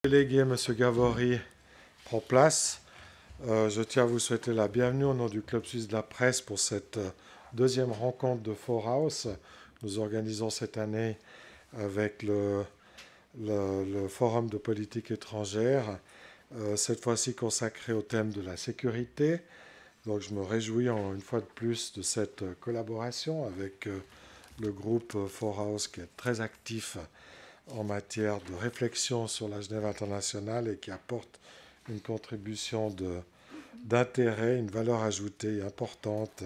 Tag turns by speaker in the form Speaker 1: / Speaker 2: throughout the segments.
Speaker 1: Délégué M. Gavorry prend place. Je tiens à vous souhaiter la bienvenue au nom du Club suisse de la presse pour cette deuxième rencontre de Forhaus. Nous organisons cette année avec le Forum de politique étrangère, cette fois-ci consacré au thème de la sécurité. Donc je me réjouis une fois de plus de cette collaboration avec le groupe Forhaus qui est très actif en matière de réflexion sur la Genève internationale et qui apporte une contribution d'intérêt, une valeur ajoutée importante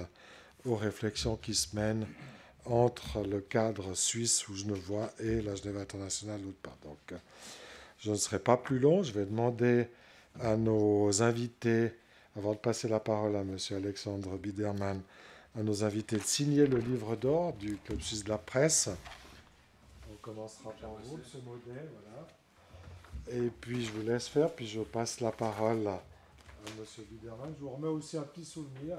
Speaker 1: aux réflexions qui se mènent entre le cadre suisse ou genevois et la Genève internationale d'autre part. Donc, je ne serai pas plus long. Je vais demander à nos invités, avant de passer la parole à M. Alexandre Biderman, à nos invités de signer le livre d'or du Club suisse de la presse. On commencera par vous, M. Maudet, voilà. Et puis je vous laisse faire, puis je passe la parole à M. Biderman. Je vous remets aussi un petit souvenir,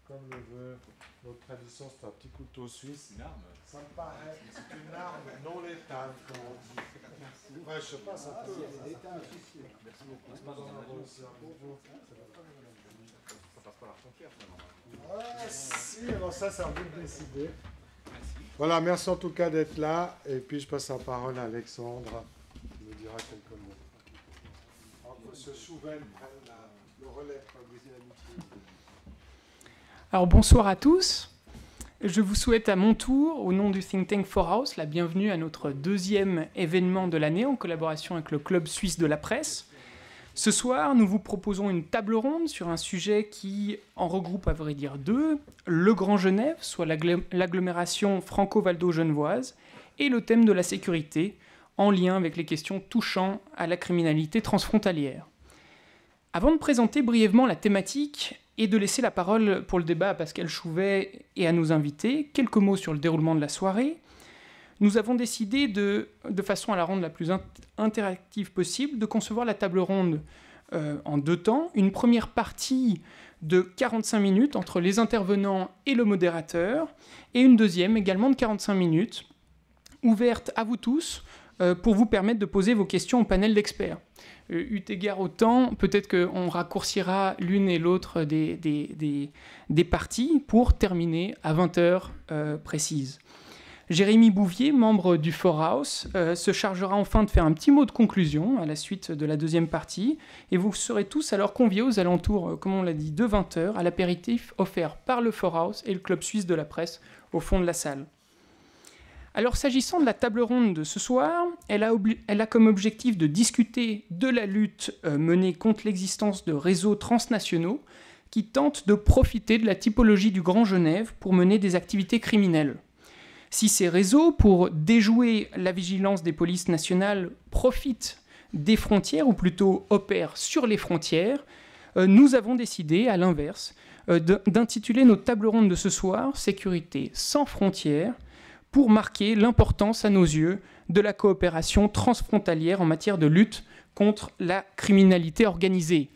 Speaker 1: comme le veut notre tradition, c'est un petit couteau suisse.
Speaker 2: Une arme.
Speaker 1: Ça me paraît, c'est une arme non létale, comme on dit. Merci. Ouais, je sais pas, ça peut.
Speaker 2: Merci beaucoup. Ça passe par la frontière, finalement.
Speaker 1: Si, alors ça, c'est à vous de décider. Voilà, merci en tout cas d'être là. Et puis je passe la parole à Alexandre, qui nous dira quelques mots. Alors que M. Chouvel prenne le relais pour briser l'amitié.
Speaker 3: Alors bonsoir à tous. Je vous souhaite à mon tour, au nom du think tank Forhaus, la bienvenue à notre deuxième événement de l'année en collaboration avec le Club suisse de la presse. Ce soir, nous vous proposons une table ronde sur un sujet qui en regroupe à vrai dire deux, le Grand Genève, soit l'agglomération franco-valdo-genevoise, et le thème de la sécurité, en lien avec les questions touchant à la criminalité transfrontalière. Avant de présenter brièvement la thématique et de laisser la parole pour le débat à Pascal Chouvet et à nos invités, quelques mots sur le déroulement de la soirée. Nous avons décidé, de façon à la rendre la plus interactive possible, de concevoir la table ronde en deux temps. Une première partie de 45 minutes entre les intervenants et le modérateur, et une deuxième également de 45 minutes, ouverte à vous tous, pour vous permettre de poser vos questions au panel d'experts. Eu égard au temps, peut-être qu'on raccourcira l'une et l'autre des parties pour terminer à 20h précises. Jérémy Bouvier, membre du Forhaus, se chargera enfin de faire un petit mot de conclusion à la suite de la deuxième partie. Et vous serez tous alors conviés aux alentours, comme on l'a dit, de 20h à l'apéritif offert par le Forhaus et le Club suisse de la presse au fond de la salle. Alors, s'agissant de la table ronde de ce soir, elle a comme objectif de discuter de la lutte menée contre l'existence de réseaux transnationaux qui tentent de profiter de la typologie du Grand Genève pour mener des activités criminelles. Si ces réseaux, pour déjouer la vigilance des polices nationales, profitent des frontières, ou plutôt opèrent sur les frontières, nous avons décidé, à l'inverse, d'intituler notre table ronde de ce soir « Sécurité sans frontières », pour marquer l'importance à nos yeux de la coopération transfrontalière en matière de lutte contre la criminalité organisée.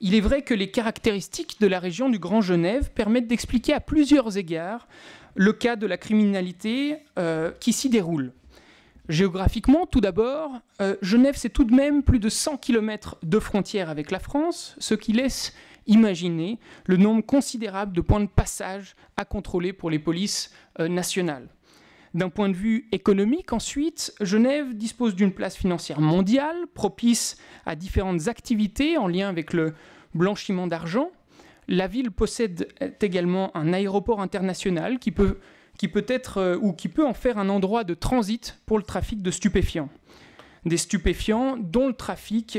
Speaker 3: Il est vrai que les caractéristiques de la région du Grand Genève permettent d'expliquer à plusieurs égards le cas de la criminalité qui s'y déroule. Géographiquement, tout d'abord, Genève, c'est tout de même plus de 100 km de frontières avec la France, ce qui laisse imaginer le nombre considérable de points de passage à contrôler pour les polices nationales. D'un point de vue économique, ensuite, Genève dispose d'une place financière mondiale, propice à différentes activités en lien avec le blanchiment d'argent. La ville possède également un aéroport international qui peut en faire un endroit de transit pour le trafic de stupéfiants. Des stupéfiants dont le trafic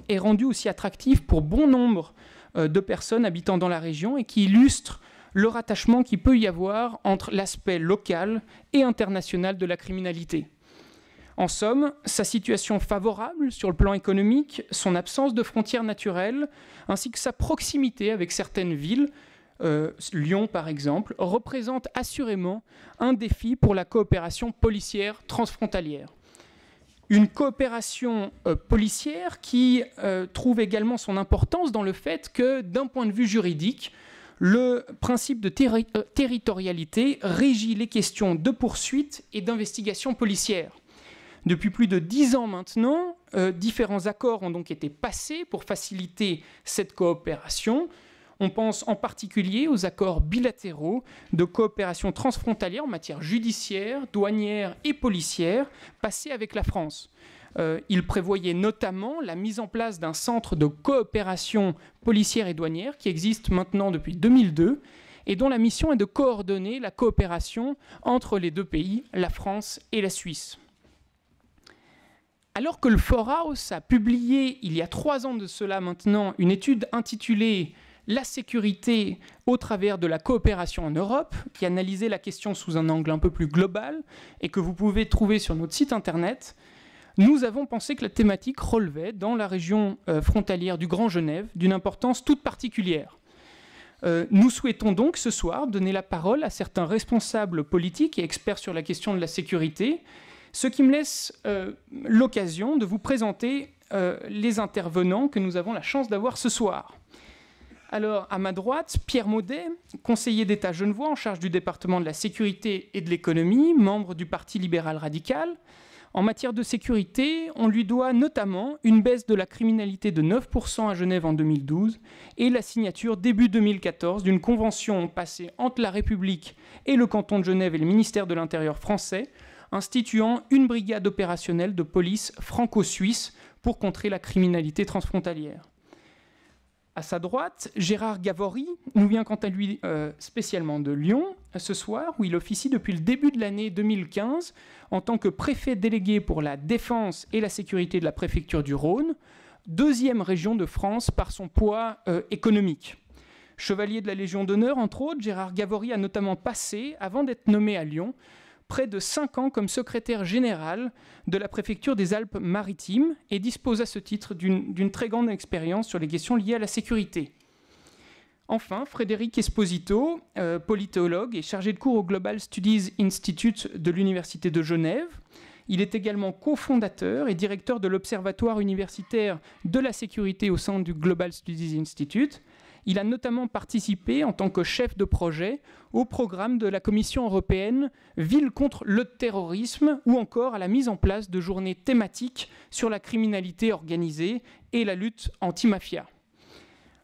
Speaker 3: est rendu aussi attractif pour bon nombre de personnes habitant dans la région et qui illustrent le rattachement qu'il peut y avoir entre l'aspect local et international de la criminalité. En somme, sa situation favorable sur le plan économique, son absence de frontières naturelles, ainsi que sa proximité avec certaines villes, Lyon par exemple, représente assurément un défi pour la coopération policière transfrontalière. Une coopération policière qui trouve également son importance dans le fait que, d'un point de vue juridique, le principe de territorialité régit les questions de poursuite et d'investigation policière. Depuis plus de 10 ans maintenant, différents accords ont donc été passés pour faciliter cette coopération. On pense en particulier aux accords bilatéraux de coopération transfrontalière en matière judiciaire, douanière et policière passés avec la France. Il prévoyait notamment la mise en place d'un centre de coopération policière et douanière qui existe maintenant depuis 2002 et dont la mission est de coordonner la coopération entre les deux pays, la France et la Suisse. Alors que le Forhaus a publié, il y a 3 ans de cela maintenant, une étude intitulée « La sécurité au travers de la coopération en Europe », qui analysait la question sous un angle un peu plus global et que vous pouvez trouver sur notre site internet, nous avons pensé que la thématique relevait, dans la région frontalière du Grand Genève, d'une importance toute particulière. Nous souhaitons donc ce soir donner la parole à certains responsables politiques et experts sur la question de la sécurité, ce qui me laisse l'occasion de vous présenter les intervenants que nous avons la chance d'avoir ce soir. Alors, à ma droite, Pierre Maudet, conseiller d'État genevois en charge du département de la sécurité et de l'économie, membre du Parti libéral radical. En matière de sécurité, on lui doit notamment une baisse de la criminalité de 9% à Genève en 2012 et la signature début 2014 d'une convention passée entre la République et le canton de Genève et le ministère de l'Intérieur français, instituant une brigade opérationnelle de police franco-suisse pour contrer la criminalité transfrontalière. À sa droite, Gérard Gavory nous vient quant à lui spécialement de Lyon ce soir, où il officie depuis le début de l'année 2015 en tant que préfet délégué pour la défense et la sécurité de la préfecture du Rhône, 2e région de France par son poids économique. Chevalier de la Légion d'honneur, entre autres, Gérard Gavory a notamment passé, avant d'être nommé à Lyon, près de 5 ans comme secrétaire général de la préfecture des Alpes-Maritimes et dispose à ce titre d'une très grande expérience sur les questions liées à la sécurité. Enfin, Frédéric Esposito, politologue et chargé de cours au Global Studies Institute de l'Université de Genève. Il est également cofondateur et directeur de l'Observatoire universitaire de la sécurité au sein du Global Studies Institute. Il a notamment participé en tant que chef de projet au programme de la Commission européenne Ville contre le terrorisme ou encore à la mise en place de journées thématiques sur la criminalité organisée et la lutte anti-mafia.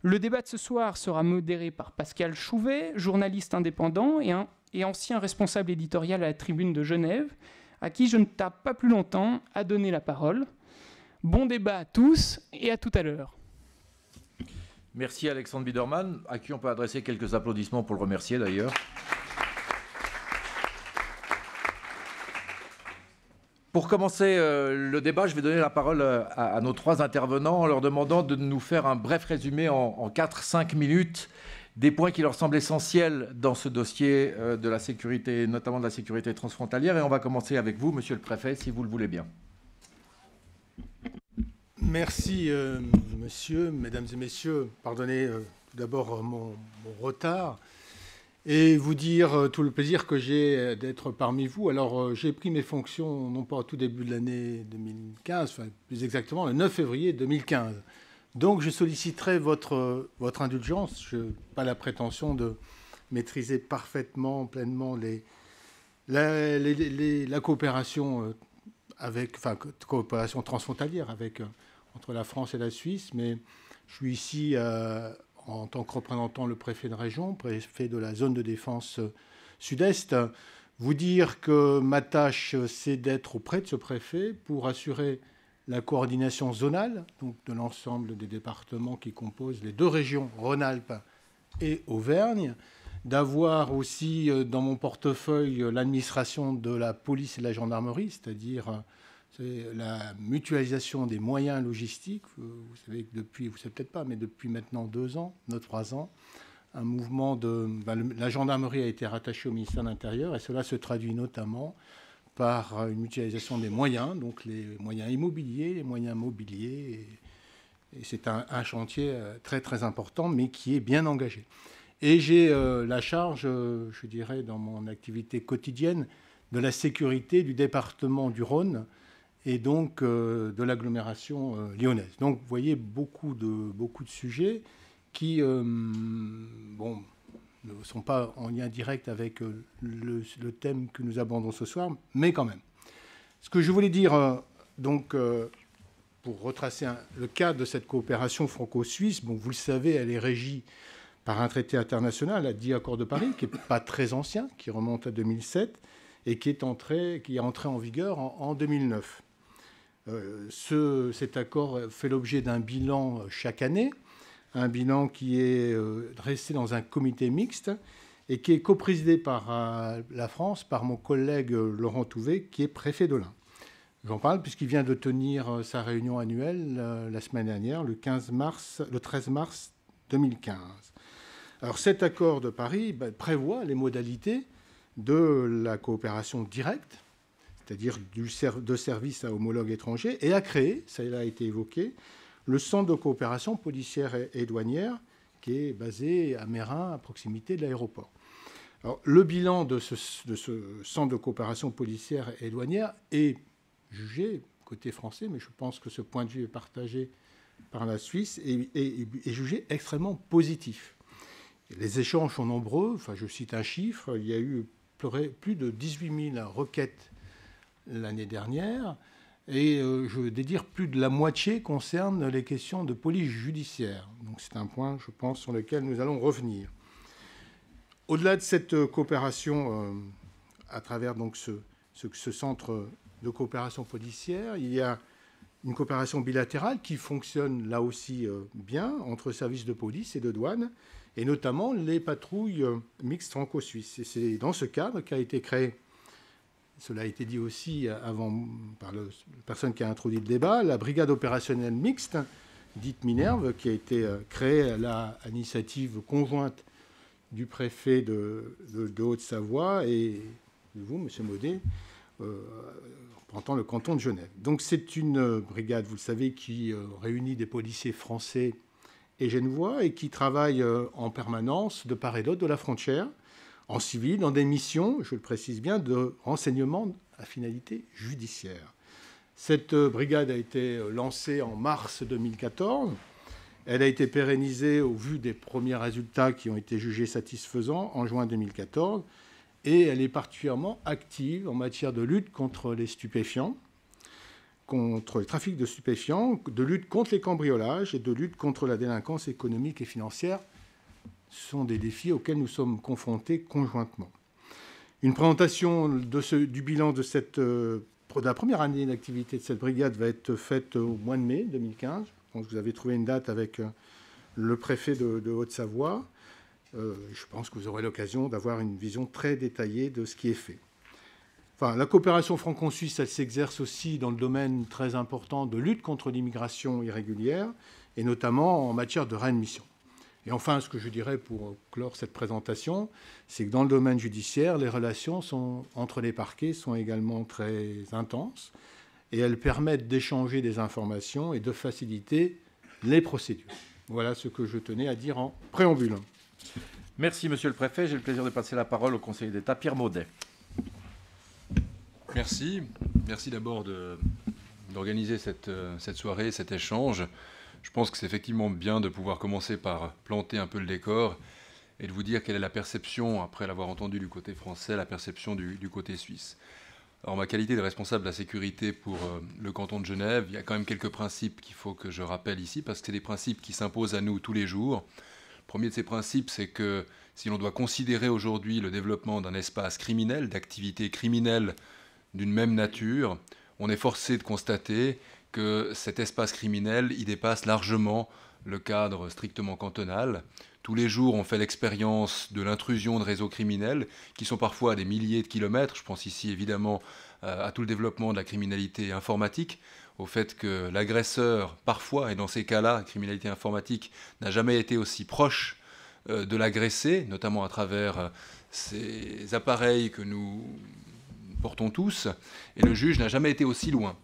Speaker 3: Le débat de ce soir sera modéré par Pascal Chouvet, journaliste indépendant et ancien responsable éditorial à la Tribune de Genève, à qui je ne tarde pas plus longtemps à donner la parole. Bon débat à tous et à tout à l'heure.
Speaker 4: Merci Alexandre Biderman, à qui on peut adresser quelques applaudissements pour le remercier d'ailleurs. Pour commencer le débat, je vais donner la parole à nos 3 intervenants en leur demandant de nous faire un bref résumé en 4-5 minutes des points qui leur semblent essentiels dans ce dossier de la sécurité, notamment de la sécurité transfrontalière. Et on va commencer avec vous, monsieur le préfet, si vous le voulez bien.
Speaker 5: Merci, monsieur, mesdames et messieurs. Pardonnez tout d'abord mon retard et vous dire tout le plaisir que j'ai d'être parmi vous. Alors, j'ai pris mes fonctions, non pas au tout début de l'année 2015, enfin, plus exactement le 9 février 2015. Donc, je solliciterai votre indulgence. Je n'ai pas la prétention de maîtriser parfaitement, pleinement la coopération coopération transfrontalière entre la France et la Suisse, mais je suis ici en tant que représentant le préfet de région, préfet de la zone de défense sud-est. Vous dire que ma tâche, c'est d'être auprès de ce préfet pour assurer la coordination zonale, donc de l'ensemble des départements qui composent les 2 régions, Rhône-Alpes et Auvergne, d'avoir aussi dans mon portefeuille l'administration de la police et de la gendarmerie, c'est-à-dire la mutualisation des moyens logistiques. Vous savez que vous ne savez peut-être pas, mais depuis maintenant 2 ans, 3 ans, un mouvement la gendarmerie a été rattachée au ministère de l'Intérieur et cela se traduit notamment par une mutualisation des moyens, donc les moyens immobiliers, les moyens mobiliers. Et c'est un chantier très très important, mais qui est bien engagé. Et j'ai la charge, je dirais, dans mon activité quotidienne, de la sécurité du département du Rhône et donc de l'agglomération lyonnaise. Donc, vous voyez, beaucoup de sujets qui ne sont pas en lien direct avec le thème que nous abordons ce soir, mais quand même. Ce que je voulais dire, pour retracer le cadre de cette coopération franco-suisse, bon, vous le savez, elle est régie par un traité international, le 10 Accord de Paris, qui n'est pas très ancien, qui remonte à 2007 et qui est entré en vigueur en 2009. Cet accord fait l'objet d'un bilan chaque année, un bilan qui est dressé dans un comité mixte et qui est coprésidé par la France, par mon collègue Laurent Touvet, qui est préfet de l'Ain. J'en parle puisqu'il vient de tenir sa réunion annuelle la semaine dernière, le 13 mars 2015. Alors cet accord de Paris prévoit les modalités de la coopération directe, c'est-à-dire de services à homologues étrangers, et a créé, ça a été évoqué, le centre de coopération policière et douanière qui est basé à Meyrin, à proximité de l'aéroport. Alors, le bilan de ce centre de coopération policière et douanière est jugé, côté français, mais je pense que ce point de vue est partagé par la Suisse, est jugé extrêmement positif. Les échanges sont nombreux. Enfin, je cite un chiffre. Il y a eu plus de 18 000 requêtes l'année dernière. Et je vais dire plus de la moitié concerne les questions de police judiciaire. Donc c'est un point, je pense, sur lequel nous allons revenir. Au-delà de cette coopération, à travers donc ce centre de coopération policière, il y a une coopération bilatérale qui fonctionne là aussi bien entre services de police et de douane, et notamment les patrouilles mixtes franco-suisses. Et c'est dans ce cadre qu'a été créé, cela a été dit aussi avant par la personne qui a introduit le débat, la brigade opérationnelle mixte, dite Minerve, qui a été créée à l'initiative conjointe du préfet de Haute-Savoie et de vous, M. Maudet, représentant le canton de Genève. Donc c'est une brigade, vous le savez, qui réunit des policiers français et genevois et qui travaille en permanence de part et d'autre de la frontière, en civil, dans des missions, je le précise bien, de renseignement à finalité judiciaire. Cette brigade a été lancée en mars 2014. Elle a été pérennisée au vu des premiers résultats qui ont été jugés satisfaisants en juin 2014. Et elle est particulièrement active en matière de lutte contre les stupéfiants, contre le trafic de stupéfiants, de lutte contre les cambriolages et de lutte contre la délinquance économique et financière. Ce sont des défis auxquels nous sommes confrontés conjointement. Une présentation du bilan de la première année d'activité de cette brigade va être faite au mois de mai 2015. Je pense que vous avez trouvé une date avec le préfet de Haute-Savoie. Je pense que vous aurez l'occasion d'avoir une vision très détaillée de ce qui est fait. Enfin, la coopération franco-suisse, elle s'exerce aussi dans le domaine très important de lutte contre l'immigration irrégulière, et notamment en matière de réadmission. Et enfin, ce que je dirais pour clore cette présentation, c'est que dans le domaine judiciaire, les relations entre les parquets sont également très intenses, et elles permettent d'échanger des informations et de faciliter les procédures. Voilà ce que je tenais à dire en préambule.
Speaker 4: Merci, Monsieur le Préfet. J'ai le plaisir de passer la parole au conseiller d'État, Pierre Maudet.
Speaker 6: Merci. Merci d'abord d'organiser cette soirée, cet échange. Je pense que c'est effectivement bien de pouvoir commencer par planter un peu le décor et de vous dire quelle est la perception, après l'avoir entendu du côté français, la perception du côté suisse. Alors, ma qualité de responsable de la sécurité pour le canton de Genève, il y a quand même quelques principes qu'il faut que je rappelle ici, parce que c'est des principes qui s'imposent à nous tous les jours. Le premier de ces principes, c'est que si l'on doit considérer aujourd'hui le développement d'un espace criminel, d'activités criminelles d'une même nature, on est forcé de constater que cet espace criminel, il dépasse largement le cadre strictement cantonal. Tous les jours, on fait l'expérience de l'intrusion de réseaux criminels qui sont parfois à des milliers de kilomètres. Je pense ici évidemment à tout le développement de la criminalité informatique, au fait que l'agresseur, parfois, et dans ces cas-là, la criminalité informatique n'a jamais été aussi proche de l'agressé, notamment à travers ces appareils que nous portons tous, et le juge n'a jamais été aussi loin.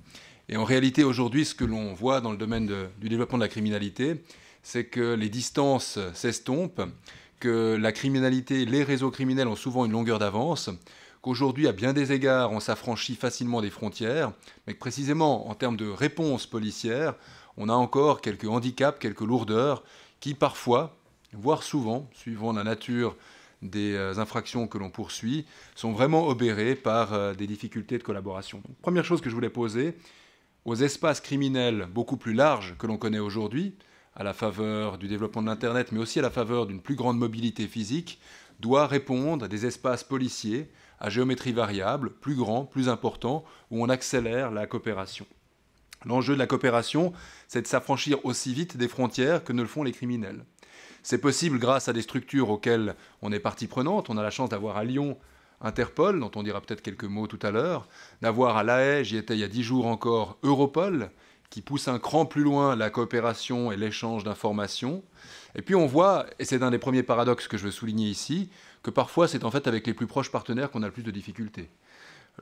Speaker 6: Et en réalité, aujourd'hui, ce que l'on voit dans le domaine du développement de la criminalité, c'est que les distances s'estompent, que la criminalité, les réseaux criminels ont souvent une longueur d'avance, qu'aujourd'hui, à bien des égards, on s'affranchit facilement des frontières, mais que précisément, en termes de réponse policière, on a encore quelques handicaps, quelques lourdeurs, qui parfois, voire souvent, suivant la nature des infractions que l'on poursuit sont vraiment obérées par des difficultés de collaboration. Donc, première chose que je voulais poser, aux espaces criminels beaucoup plus larges que l'on connaît aujourd'hui, à la faveur du développement de l'Internet, mais aussi à la faveur d'une plus grande mobilité physique, doit répondre à des espaces policiers à géométrie variable, plus grands, plus importants, où on accélère la coopération. L'enjeu de la coopération, c'est de s'affranchir aussi vite des frontières que ne le font les criminels. C'est possible grâce à des structures auxquelles on est partie prenante. On a la chance d'avoir à Lyon Interpol, dont on dira peut-être quelques mots tout à l'heure, d'avoir à La Haye, j'y étais il y a 10 jours encore, Europol, qui pousse un cran plus loin la coopération et l'échange d'informations. Et puis on voit, et c'est un des premiers paradoxes que je veux souligner ici, que parfois c'est en fait avec les plus proches partenaires qu'on a le plus de difficultés.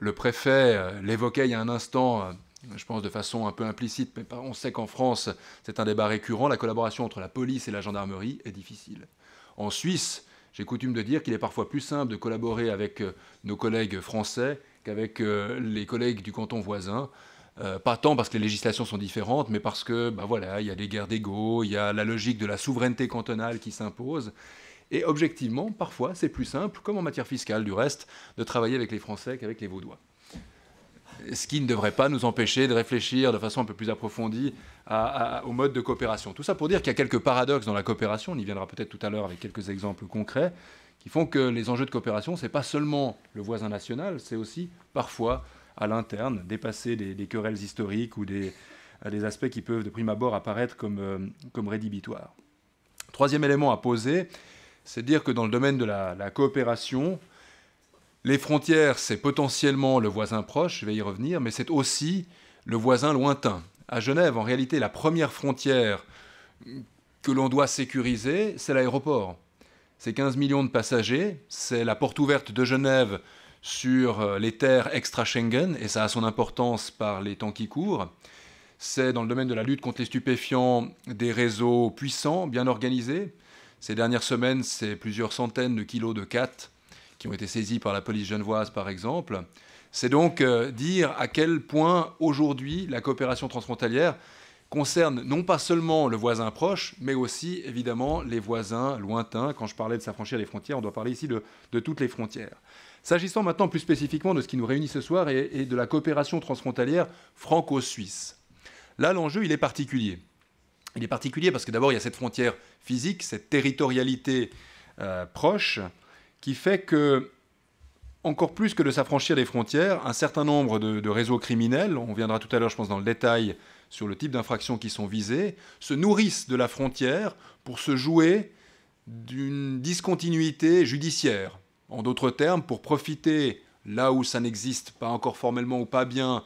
Speaker 6: Le préfet l'évoquait il y a un instant, je pense de façon un peu implicite, mais on sait qu'en France, c'est un débat récurrent, la collaboration entre la police et la gendarmerie est difficile. En Suisse, j'ai coutume de dire qu'il est parfois plus simple de collaborer avec nos collègues français qu'avec les collègues du canton voisin. Pas tant parce que les législations sont différentes, mais parce que, voilà, il y a des guerres d'ego, il y a la logique de la souveraineté cantonale qui s'impose. Et objectivement, parfois, c'est plus simple, comme en matière fiscale du reste, de travailler avec les Français qu'avec les Vaudois. Ce qui ne devrait pas nous empêcher de réfléchir de façon un peu plus approfondie au mode de coopération. Tout ça pour dire qu'il y a quelques paradoxes dans la coopération, on y viendra peut-être tout à l'heure avec quelques exemples concrets, qui font que les enjeux de coopération, ce n'est pas seulement le voisin national, c'est aussi parfois à l'interne, dépasser des querelles historiques ou des aspects qui peuvent de prime abord apparaître comme rédhibitoires. Troisième élément à poser, c'est de dire que dans le domaine de la coopération, les frontières, c'est potentiellement le voisin proche, je vais y revenir, mais c'est aussi le voisin lointain. À Genève, en réalité, la première frontière que l'on doit sécuriser, c'est l'aéroport. C'est 15 millions de passagers, c'est la porte ouverte de Genève sur les terres extra-Schengen, et ça a son importance par les temps qui courent. C'est dans le domaine de la lutte contre les stupéfiants des réseaux puissants, bien organisés. Ces dernières semaines, c'est plusieurs centaines de kilos de khat qui ont été saisis par la police genevoise, par exemple. C'est donc dire à quel point, aujourd'hui, la coopération transfrontalière concerne non pas seulement le voisin proche, mais aussi, évidemment, les voisins lointains. Quand je parlais de s'affranchir des frontières, on doit parler ici de toutes les frontières. S'agissant maintenant plus spécifiquement de ce qui nous réunit ce soir et de la coopération transfrontalière franco-suisse. Là, l'enjeu, il est particulier. Il est particulier parce que d'abord, il y a cette frontière physique, cette territorialité proche, qui fait que, encore plus que de s'affranchir des frontières, un certain nombre de réseaux criminels, on viendra tout à l'heure, je pense, dans le détail sur le type d'infractions qui sont visées, se nourrissent de la frontière pour se jouer d'une discontinuité judiciaire. En d'autres termes, pour profiter, là où ça n'existe pas encore formellement ou pas bien,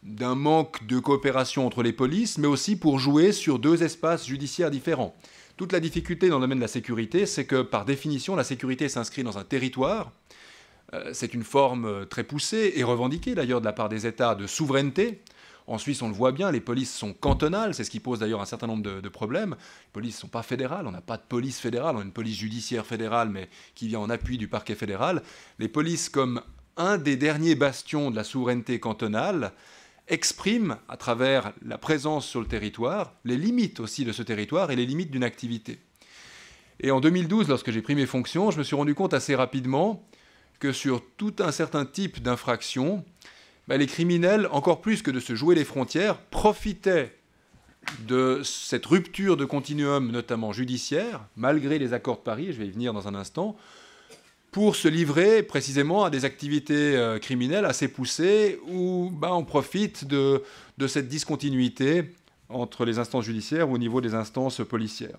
Speaker 6: d'un manque de coopération entre les polices, mais aussi pour jouer sur deux espaces judiciaires différents. Toute la difficulté dans le domaine de la sécurité, c'est que par définition, la sécurité s'inscrit dans un territoire. C'est une forme très poussée et revendiquée d'ailleurs de la part des États de souveraineté. En Suisse, on le voit bien, les polices sont cantonales, c'est ce qui pose d'ailleurs un certain nombre de problèmes. Les polices ne sont pas fédérales, on n'a pas de police fédérale, on a une police judiciaire fédérale, mais qui vient en appui du parquet fédéral. Les polices, comme un des derniers bastions de la souveraineté cantonale, expriment, à travers la présence sur le territoire, les limites aussi de ce territoire et les limites d'une activité. Et en 2012, lorsque j'ai pris mes fonctions, je me suis rendu compte assez rapidement que sur tout un certain type d'infractions, les criminels, encore plus que de se jouer les frontières, profitaient de cette rupture de continuum, notamment judiciaire, malgré les accords de Paris, je vais y venir dans un instant, pour se livrer précisément à des activités criminelles assez poussées où on profite de cette discontinuité entre les instances judiciaires ou au niveau des instances policières.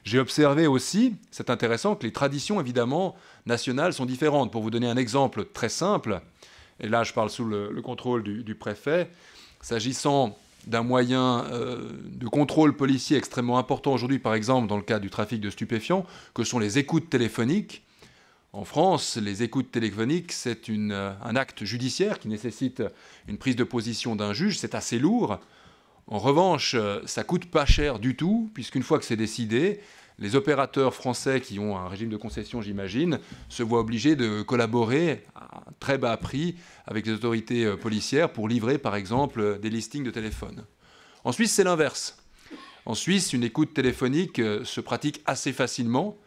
Speaker 6: J'ai observé aussi, c'est intéressant, que les traditions évidemment nationales sont différentes. Pour vous donner un exemple très simple, et là je parle sous le contrôle du préfet, s'agissant d'un moyen de contrôle policier extrêmement important aujourd'hui, par exemple dans le cas du trafic de stupéfiants, que sont les écoutes téléphoniques. En France, les écoutes téléphoniques, c'est un acte judiciaire qui nécessite une prise de position d'un juge, c'est assez lourd. En revanche, ça ne coûte pas cher du tout, puisqu'une fois que c'est décidé, les opérateurs français qui ont un régime de concession, j'imagine, se voient obligés de collaborer à un très bas prix avec les autorités policières pour livrer, par exemple, des listings de téléphone. En Suisse, c'est l'inverse. En Suisse, une écoute téléphonique se pratique assez facilement.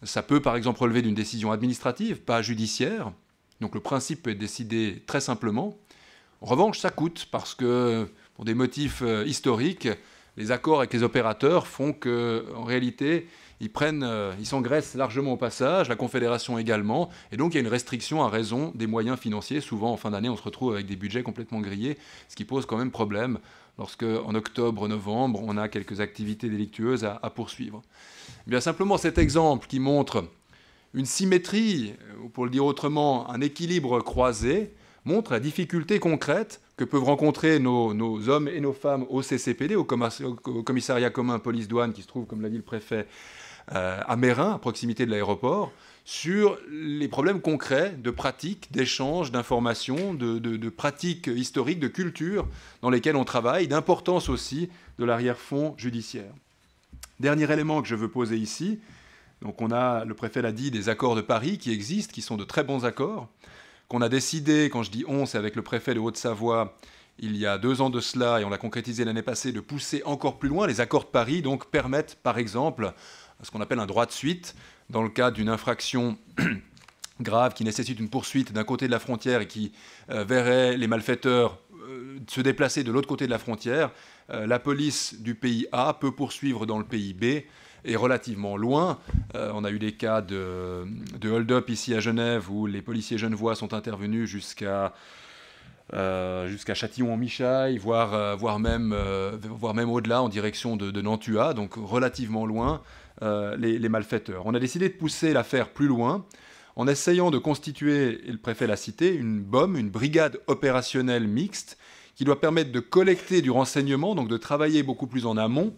Speaker 6: Ça peut par exemple relever d'une décision administrative, pas judiciaire. Donc le principe peut être décidé très simplement. En revanche, ça coûte parce que pour des motifs historiques, les accords avec les opérateurs font qu'en réalité, ils s'engraissent largement au passage, la Confédération également, et donc il y a une restriction à raison des moyens financiers. Souvent, en fin d'année, on se retrouve avec des budgets complètement grillés, ce qui pose quand même problème lorsque, en octobre, novembre, on a quelques activités délictueuses à poursuivre. Eh bien simplement, cet exemple qui montre une symétrie, ou pour le dire autrement, un équilibre croisé, montre la difficulté concrète que peuvent rencontrer nos hommes et nos femmes au CCPD, au commissariat commun police-douane, qui se trouve, comme l'a dit le préfet, à Meyrin, à proximité de l'aéroport, sur les problèmes concrets de pratiques, d'échanges, d'informations, de pratiques historiques, de culture dans lesquelles on travaille, d'importance aussi de l'arrière-fond judiciaire. Dernier élément que je veux poser ici, donc on a, le préfet l'a dit, des accords de Paris qui existent, qui sont de très bons accords, qu'on a décidé, quand je dis on, c'est avec le préfet de Haute-Savoie, il y a 2 ans de cela, et on l'a concrétisé l'année passée, de pousser encore plus loin. Les accords de Paris donc, permettent, par exemple, ce qu'on appelle un droit de suite, dans le cas d'une infraction grave qui nécessite une poursuite d'un côté de la frontière et qui verrait les malfaiteurs se déplacer de l'autre côté de la frontière. La police du pays A peut poursuivre dans le pays B, et relativement loin. On a eu des cas de hold-up ici à Genève où les policiers genevois sont intervenus jusqu'à Châtillon-en-Michaille, voire même au-delà en direction de Nantua, donc relativement loin, les malfaiteurs. On a décidé de pousser l'affaire plus loin en essayant de constituer, et le préfet l'a cité, une BOM, une brigade opérationnelle mixte, qui doit permettre de collecter du renseignement, donc de travailler beaucoup plus en amont,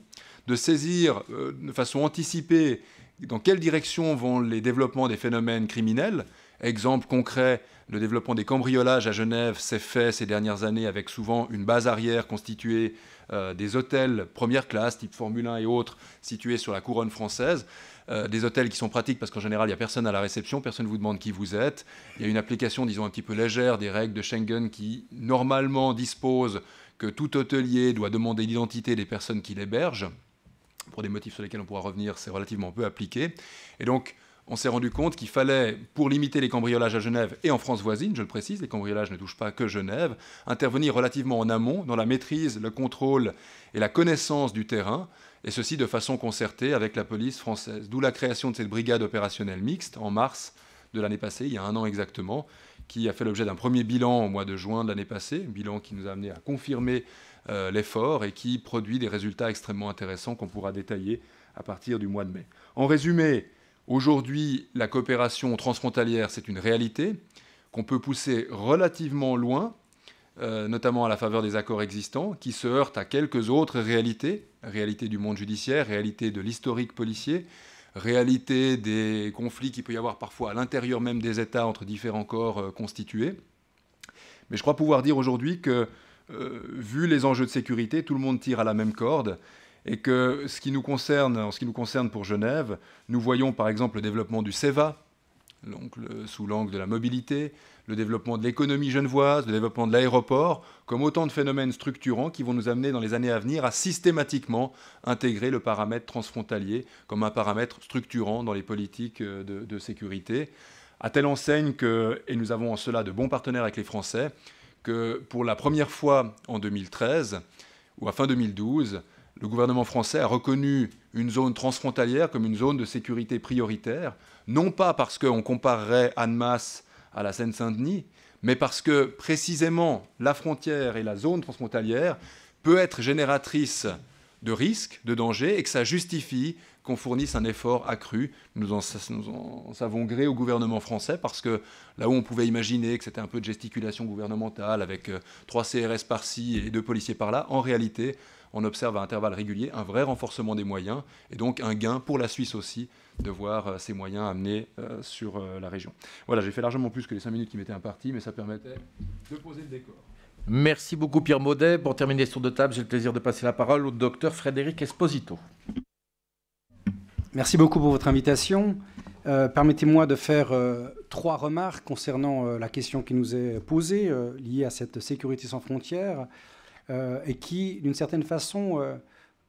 Speaker 6: de saisir de façon anticipée dans quelle direction vont les développements des phénomènes criminels. Exemple concret, le développement des cambriolages à Genève s'est fait ces dernières années avec souvent une base arrière constituée des hôtels première classe, type Formule 1 et autres, situés sur la couronne française. Des hôtels qui sont pratiques parce qu'en général, il n'y a personne à la réception, personne ne vous demande qui vous êtes. Il y a une application, disons, un petit peu légère des règles de Schengen qui, normalement, dispose que tout hôtelier doit demander l'identité des personnes qui l'hébergent. Pour des motifs sur lesquels on pourra revenir, c'est relativement peu appliqué. Et donc, on s'est rendu compte qu'il fallait, pour limiter les cambriolages à Genève et en France voisine, je le précise, les cambriolages ne touchent pas que Genève, intervenir relativement en amont dans la maîtrise, le contrôle et la connaissance du terrain, et ceci de façon concertée avec la police française. D'où la création de cette brigade opérationnelle mixte en mars de l'année passée, il y a 1 an exactement, qui a fait l'objet d'un premier bilan au mois de juin de l'année passée, un bilan qui nous a amené à confirmer l'effort et qui produit des résultats extrêmement intéressants qu'on pourra détailler à partir du mois de mai. En résumé, aujourd'hui, la coopération transfrontalière, c'est une réalité qu'on peut pousser relativement loin, notamment à la faveur des accords existants, qui se heurtent à quelques autres réalités, réalité du monde judiciaire, réalité de l'historique policier, réalité des conflits qu'il peut y avoir parfois à l'intérieur même des États entre différents corps constitués. Mais je crois pouvoir dire aujourd'hui que, vu les enjeux de sécurité, tout le monde tire à la même corde, et que en ce qui nous concerne pour Genève, nous voyons par exemple le développement du CEVA, donc sous l'angle de la mobilité, le développement de l'économie genevoise, le développement de l'aéroport, comme autant de phénomènes structurants qui vont nous amener dans les années à venir à systématiquement intégrer le paramètre transfrontalier comme un paramètre structurant dans les politiques de sécurité, à telle enseigne que, et nous avons en cela de bons partenaires avec les Français, que pour la première fois en 2013 ou à fin 2012, le gouvernement français a reconnu une zone transfrontalière comme une zone de sécurité prioritaire, non pas parce qu'on comparerait Annemasse à la Seine-Saint-Denis, mais parce que précisément la frontière et la zone transfrontalière peut être génératrice de risques, de dangers, et que ça justifie qu'on fournisse un effort accru. Nous en savons gré au gouvernement français, parce que là où on pouvait imaginer que c'était un peu de gesticulation gouvernementale avec 3 CRS par-ci et 2 policiers par-là, en réalité, on observe à intervalles réguliers un vrai renforcement des moyens, et donc un gain pour la Suisse aussi de voir ces moyens amenés sur la région. Voilà, j'ai fait largement plus que les 5 minutes qui m'étaient imparties, mais ça permettait de poser le décor.
Speaker 4: Merci beaucoup Pierre Maudet. Pour terminer sur 2 tables, j'ai le plaisir de passer la parole au docteur Frédéric Esposito.
Speaker 7: Merci beaucoup pour votre invitation. Permettez-moi de faire 3 remarques concernant la question qui nous est posée, liée à cette sécurité sans frontières, et qui, d'une certaine façon,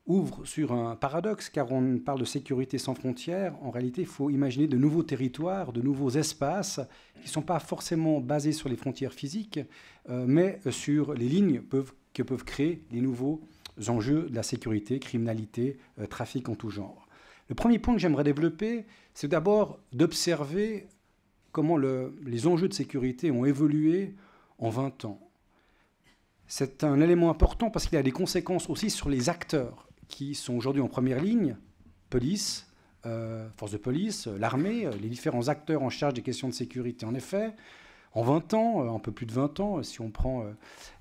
Speaker 7: ouvre sur un paradoxe, car on parle de sécurité sans frontières. En réalité, il faut imaginer de nouveaux territoires, de nouveaux espaces qui ne sont pas forcément basés sur les frontières physiques, mais sur les lignes que peuvent créer les nouveaux enjeux de la sécurité, criminalité, trafic en tout genre. Le premier point que j'aimerais développer, c'est d'abord d'observer comment les enjeux de sécurité ont évolué en 20 ans. C'est un élément important parce qu'il a des conséquences aussi sur les acteurs qui sont aujourd'hui en première ligne, police, force de police, l'armée, les différents acteurs en charge des questions de sécurité. En effet, en 20 ans, un peu plus de 20 ans, si on prend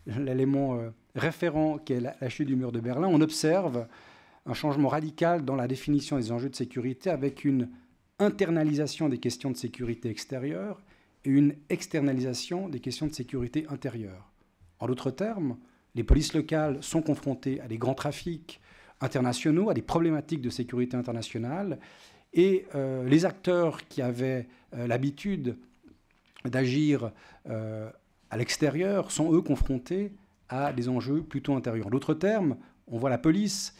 Speaker 7: l'élément référent qui est la chute du mur de Berlin, on observe un changement radical dans la définition des enjeux de sécurité avec une internalisation des questions de sécurité extérieure et une externalisation des questions de sécurité intérieure. En d'autres termes, les polices locales sont confrontées à des grands trafics internationaux, à des problématiques de sécurité internationale, et les acteurs qui avaient l'habitude d'agir à l'extérieur sont, eux, confrontés à des enjeux plutôt intérieurs. En d'autres termes, on voit la police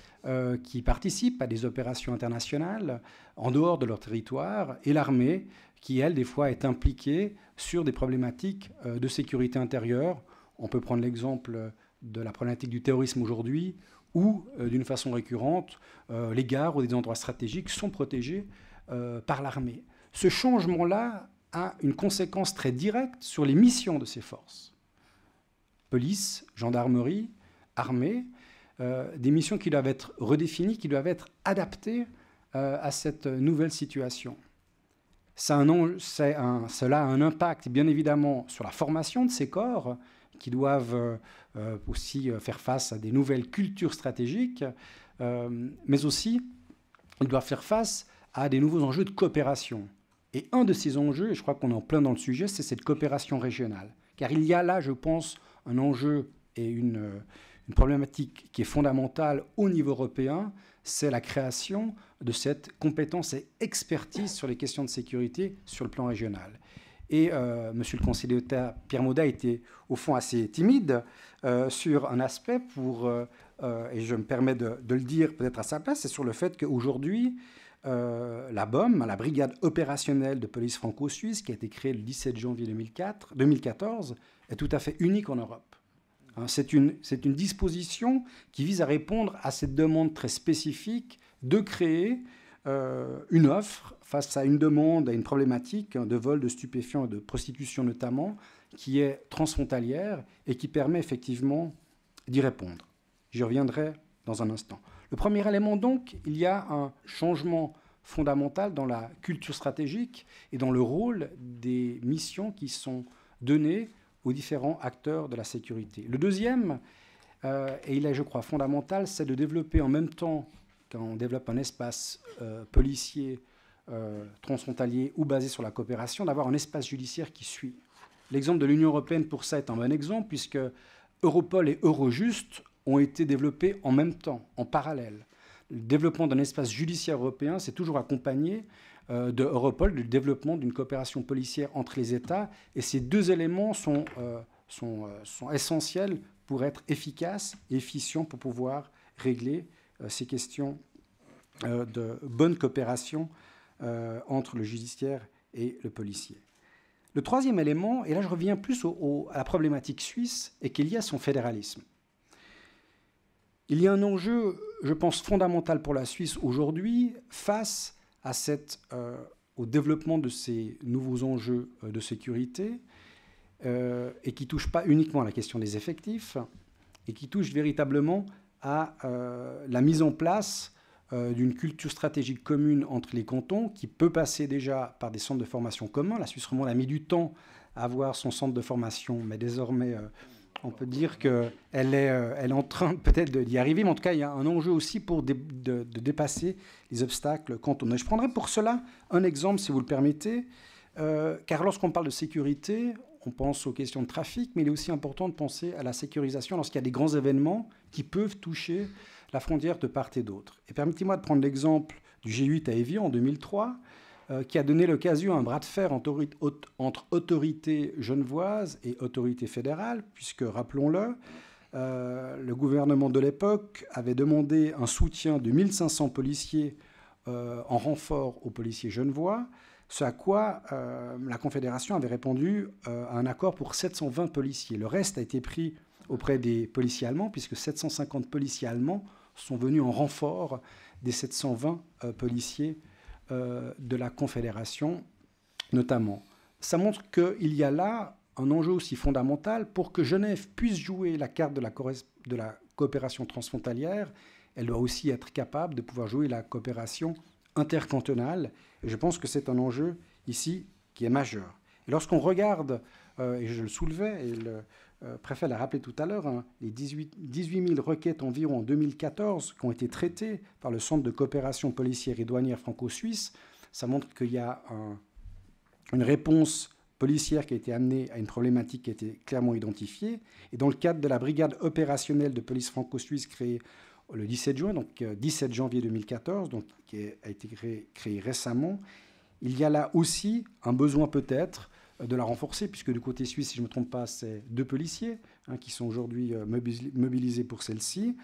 Speaker 7: qui participe à des opérations internationales en dehors de leur territoire, et l'armée qui, elle, des fois, est impliquée sur des problématiques de sécurité intérieure. On peut prendre l'exemple de la problématique du terrorisme aujourd'hui, où, d'une façon récurrente, les gares ou des endroits stratégiques sont protégés par l'armée. Ce changement-là a une conséquence très directe sur les missions de ces forces. Police, gendarmerie, armée, des missions qui doivent être redéfinies, qui doivent être adaptées à cette nouvelle situation. Cela a un impact, bien évidemment, sur la formation de ces corps, qui doivent aussi faire face à des nouvelles cultures stratégiques, mais aussi ils doivent faire face à des nouveaux enjeux de coopération. Et un de ces enjeux, et je crois qu'on est en plein dans le sujet, c'est cette coopération régionale. Car il y a là, je pense, un enjeu et une problématique qui est fondamentale au niveau européen, c'est la création de cette compétence et expertise sur les questions de sécurité sur le plan régional. Et monsieur le conseiller d'État Pierre Maudat était au fond assez timide sur un aspect et je me permets de le dire peut-être à sa place, c'est sur le fait qu'aujourd'hui, la BOM, la Brigade opérationnelle de police franco-suisse, qui a été créée le 17 janvier 2014, est tout à fait unique en Europe. C'est une disposition qui vise à répondre à cette demande très spécifique de créer une offre face à une demande, à une problématique de vol de stupéfiants et de prostitution notamment, qui est transfrontalière et qui permet effectivement d'y répondre. J'y reviendrai dans un instant. Le premier élément donc, il y a un changement fondamental dans la culture stratégique et dans le rôle des missions qui sont données aux différents acteurs de la sécurité. Le deuxième, et il est je crois fondamental, c'est de développer en même temps, quand on développe un espace policier transfrontalier ou basé sur la coopération, d'avoir un espace judiciaire qui suit. L'exemple de l'Union européenne pour ça est un bon exemple, puisque Europol et Eurojust ont été développés en même temps, en parallèle. Le développement d'un espace judiciaire européen, c'est toujours accompagné de Europol, du développement d'une coopération policière entre les États, et ces deux éléments sont essentiels pour être efficaces et efficients pour pouvoir régler ces questions de bonne coopération entre le judiciaire et le policier. Le troisième élément, et là je reviens plus à la problématique suisse, est qu'il y a son fédéralisme. Il y a un enjeu, je pense, fondamental pour la Suisse aujourd'hui face à au développement de ces nouveaux enjeux de sécurité et qui ne touche pas uniquement à la question des effectifs et qui touche véritablement à la mise en place d'une culture stratégique commune entre les cantons qui peut passer déjà par des centres de formation communs. La Suisse romande a mis du temps à avoir son centre de formation, mais désormais, on peut dire qu'elle est en train peut-être d'y arriver. Mais en tout cas, il y a un enjeu aussi pour de dépasser les obstacles cantonnaux. Je prendrai pour cela un exemple, si vous le permettez, car lorsqu'on parle de sécurité, on pense aux questions de trafic, mais il est aussi important de penser à la sécurisation lorsqu'il y a des grands événements qui peuvent toucher la frontière de part et d'autre. Et permettez-moi de prendre l'exemple du G8 à Évian en 2003, qui a donné l'occasion à un bras de fer entre autorités genevoises et autorités fédérales, puisque, rappelons-le, le gouvernement de l'époque avait demandé un soutien de 1500 policiers en renfort aux policiers genevois, ce à quoi la Confédération avait répondu à un accord pour 720 policiers. Le reste a été pris auprès des policiers allemands, puisque 750 policiers allemands sont venus en renfort des 720 policiers de la Confédération, notamment. Ça montre qu'il y a là un enjeu aussi fondamental pour que Genève puisse jouer la carte de la coopération transfrontalière. Elle doit aussi être capable de pouvoir jouer la coopération intercantonale. Et je pense que c'est un enjeu ici qui est majeur. Et lorsqu'on regarde, et je le soulevais, et le préfet l'a rappelé tout à l'heure, hein, les 18 000 requêtes environ en 2014 qui ont été traitées par le Centre de coopération policière et douanière franco-suisse, ça montre qu'il y a une réponse policière qui a été amenée à une problématique qui a été clairement identifiée. Et dans le cadre de la brigade opérationnelle de police franco-suisse créée le 17 juin, donc 17 janvier 2014, donc, qui a été créée récemment, il y a là aussi un besoin peut-être de la renforcer, puisque du côté suisse, si je ne me trompe pas, c'est 2 policiers qui sont aujourd'hui mobilisés pour celle-ci.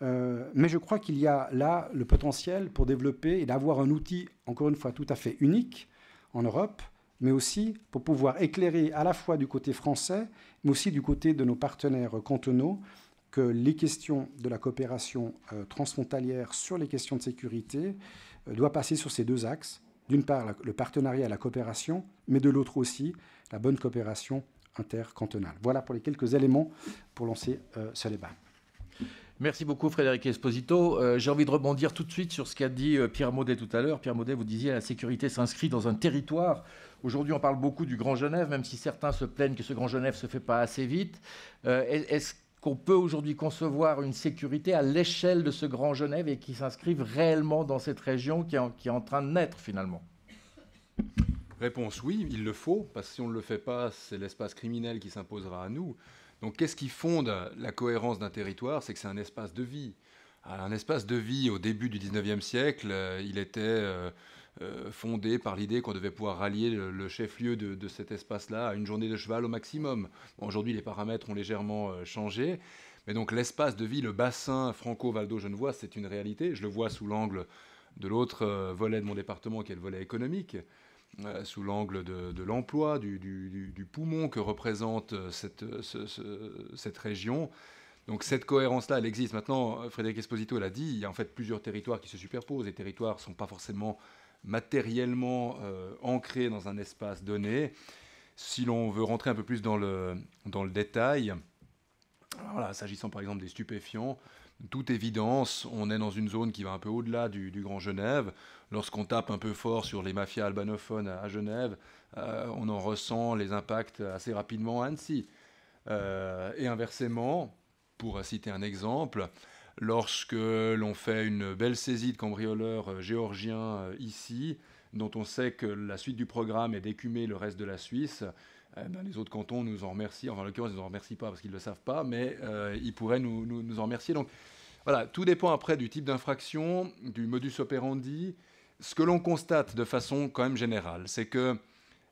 Speaker 7: Mais je crois qu'il y a là le potentiel pour développer et d'avoir un outil, encore une fois, tout à fait unique en Europe, mais aussi pour pouvoir éclairer à la fois du côté français, mais aussi du côté de nos partenaires cantonaux, que les questions de la coopération transfrontalière sur les questions de sécurité doivent passer sur ces 2 axes. D'une part, le partenariat et la coopération, mais de l'autre aussi, la bonne coopération intercantonale. Voilà pour les quelques éléments pour lancer ce débat.
Speaker 4: Merci beaucoup Frédéric Esposito. J'ai envie de rebondir tout de suite sur ce qu'a dit Pierre Maudet tout à l'heure. Pierre Maudet, vous disiez la sécurité s'inscrit dans un territoire. Aujourd'hui, on parle beaucoup du Grand Genève, même si certains se plaignent que ce Grand Genève ne se fait pas assez vite. Est-ce qu'on peut aujourd'hui concevoir une sécurité à l'échelle de ce Grand Genève et qui s'inscrive réellement dans cette région qui est en train de naître finalement?
Speaker 6: Réponse oui, il le faut, parce que si on ne le fait pas, c'est l'espace criminel qui s'imposera à nous. Donc qu'est-ce qui fonde la cohérence d'un territoire? C'est que c'est un espace de vie. Un espace de vie au début du 19e siècle, il était fondé par l'idée qu'on devait pouvoir rallier le chef-lieu de cet espace-là à une journée de cheval au maximum. Bon, aujourd'hui, les paramètres ont légèrement changé, mais donc l'espace de vie, le bassin franco-valdo-genevois, c'est une réalité. Je le vois sous l'angle de l'autre volet de mon département, qui est le volet économique, sous l'angle de l'emploi, du poumon que représente cette région. Donc cette cohérence-là, elle existe. Maintenant, Frédéric Esposito l'a dit, il y a en fait plusieurs territoires qui se superposent. Les territoires ne sont pas forcément matériellement ancrés dans un espace donné. Si l'on veut rentrer un peu plus dans le détail, voilà, s'agissant par exemple des stupéfiants, de toute évidence, on est dans une zone qui va un peu au-delà du Grand Genève. Lorsqu'on tape un peu fort sur les mafias albanophones à Genève, on en ressent les impacts assez rapidement à Annecy. Et inversement, pour citer un exemple, lorsque l'on fait une belle saisie de cambrioleurs géorgiens ici, dont on sait que la suite du programme est d'écumer le reste de la Suisse, les autres cantons nous en remercient. Enfin, en l'occurrence, ils ne nous en remercient pas parce qu'ils ne le savent pas, mais ils pourraient nous en remercier. Donc voilà, tout dépend après du type d'infraction, du modus operandi. Ce que l'on constate de façon quand même générale, c'est que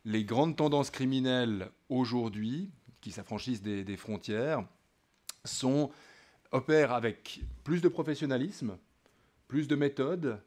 Speaker 6: les grandes tendances criminelles aujourd'hui, qui s'affranchissent des frontières, opèrent avec plus de professionnalisme, plus de méthode,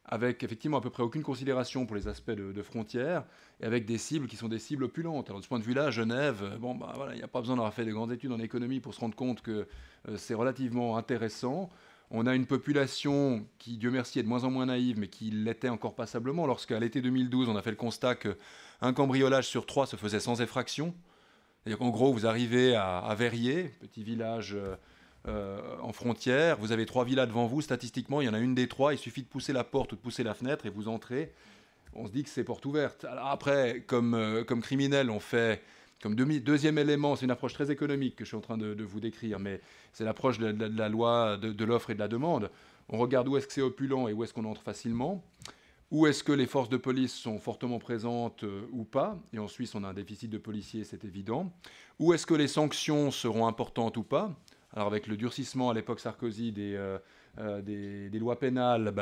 Speaker 6: avec effectivement à peu près aucune considération pour les aspects de frontières, et avec des cibles qui sont des cibles opulentes. Alors de ce point de vue-là, Genève, voilà, il n'y a pas besoin d'avoir fait de grandes études en économie pour se rendre compte que c'est relativement intéressant. On a une population qui, Dieu merci, est de moins en moins naïve, mais qui l'était encore passablement. Lorsqu'à l'été 2012, on a fait le constat qu'un cambriolage sur 3 se faisait sans effraction. C'est-à-dire qu'en gros, vous arrivez à Verrier, petit village en frontière, vous avez 3 villas devant vous, statistiquement, il y en a une des 3, il suffit de pousser la porte ou de pousser la fenêtre et vous entrez. On se dit que c'est porte ouverte. Alors après, comme criminel, on fait... Comme deuxième élément, c'est une approche très économique que je suis en train de vous décrire, mais c'est l'approche de la loi de l'offre et de la demande. On regarde où est-ce que c'est opulent et où est-ce qu'on entre facilement, où est-ce que les forces de police sont fortement présentes ou pas, et en Suisse on a un déficit de policiers, c'est évident, où est-ce que les sanctions seront importantes ou pas. Alors avec le durcissement à l'époque Sarkozy des lois pénales,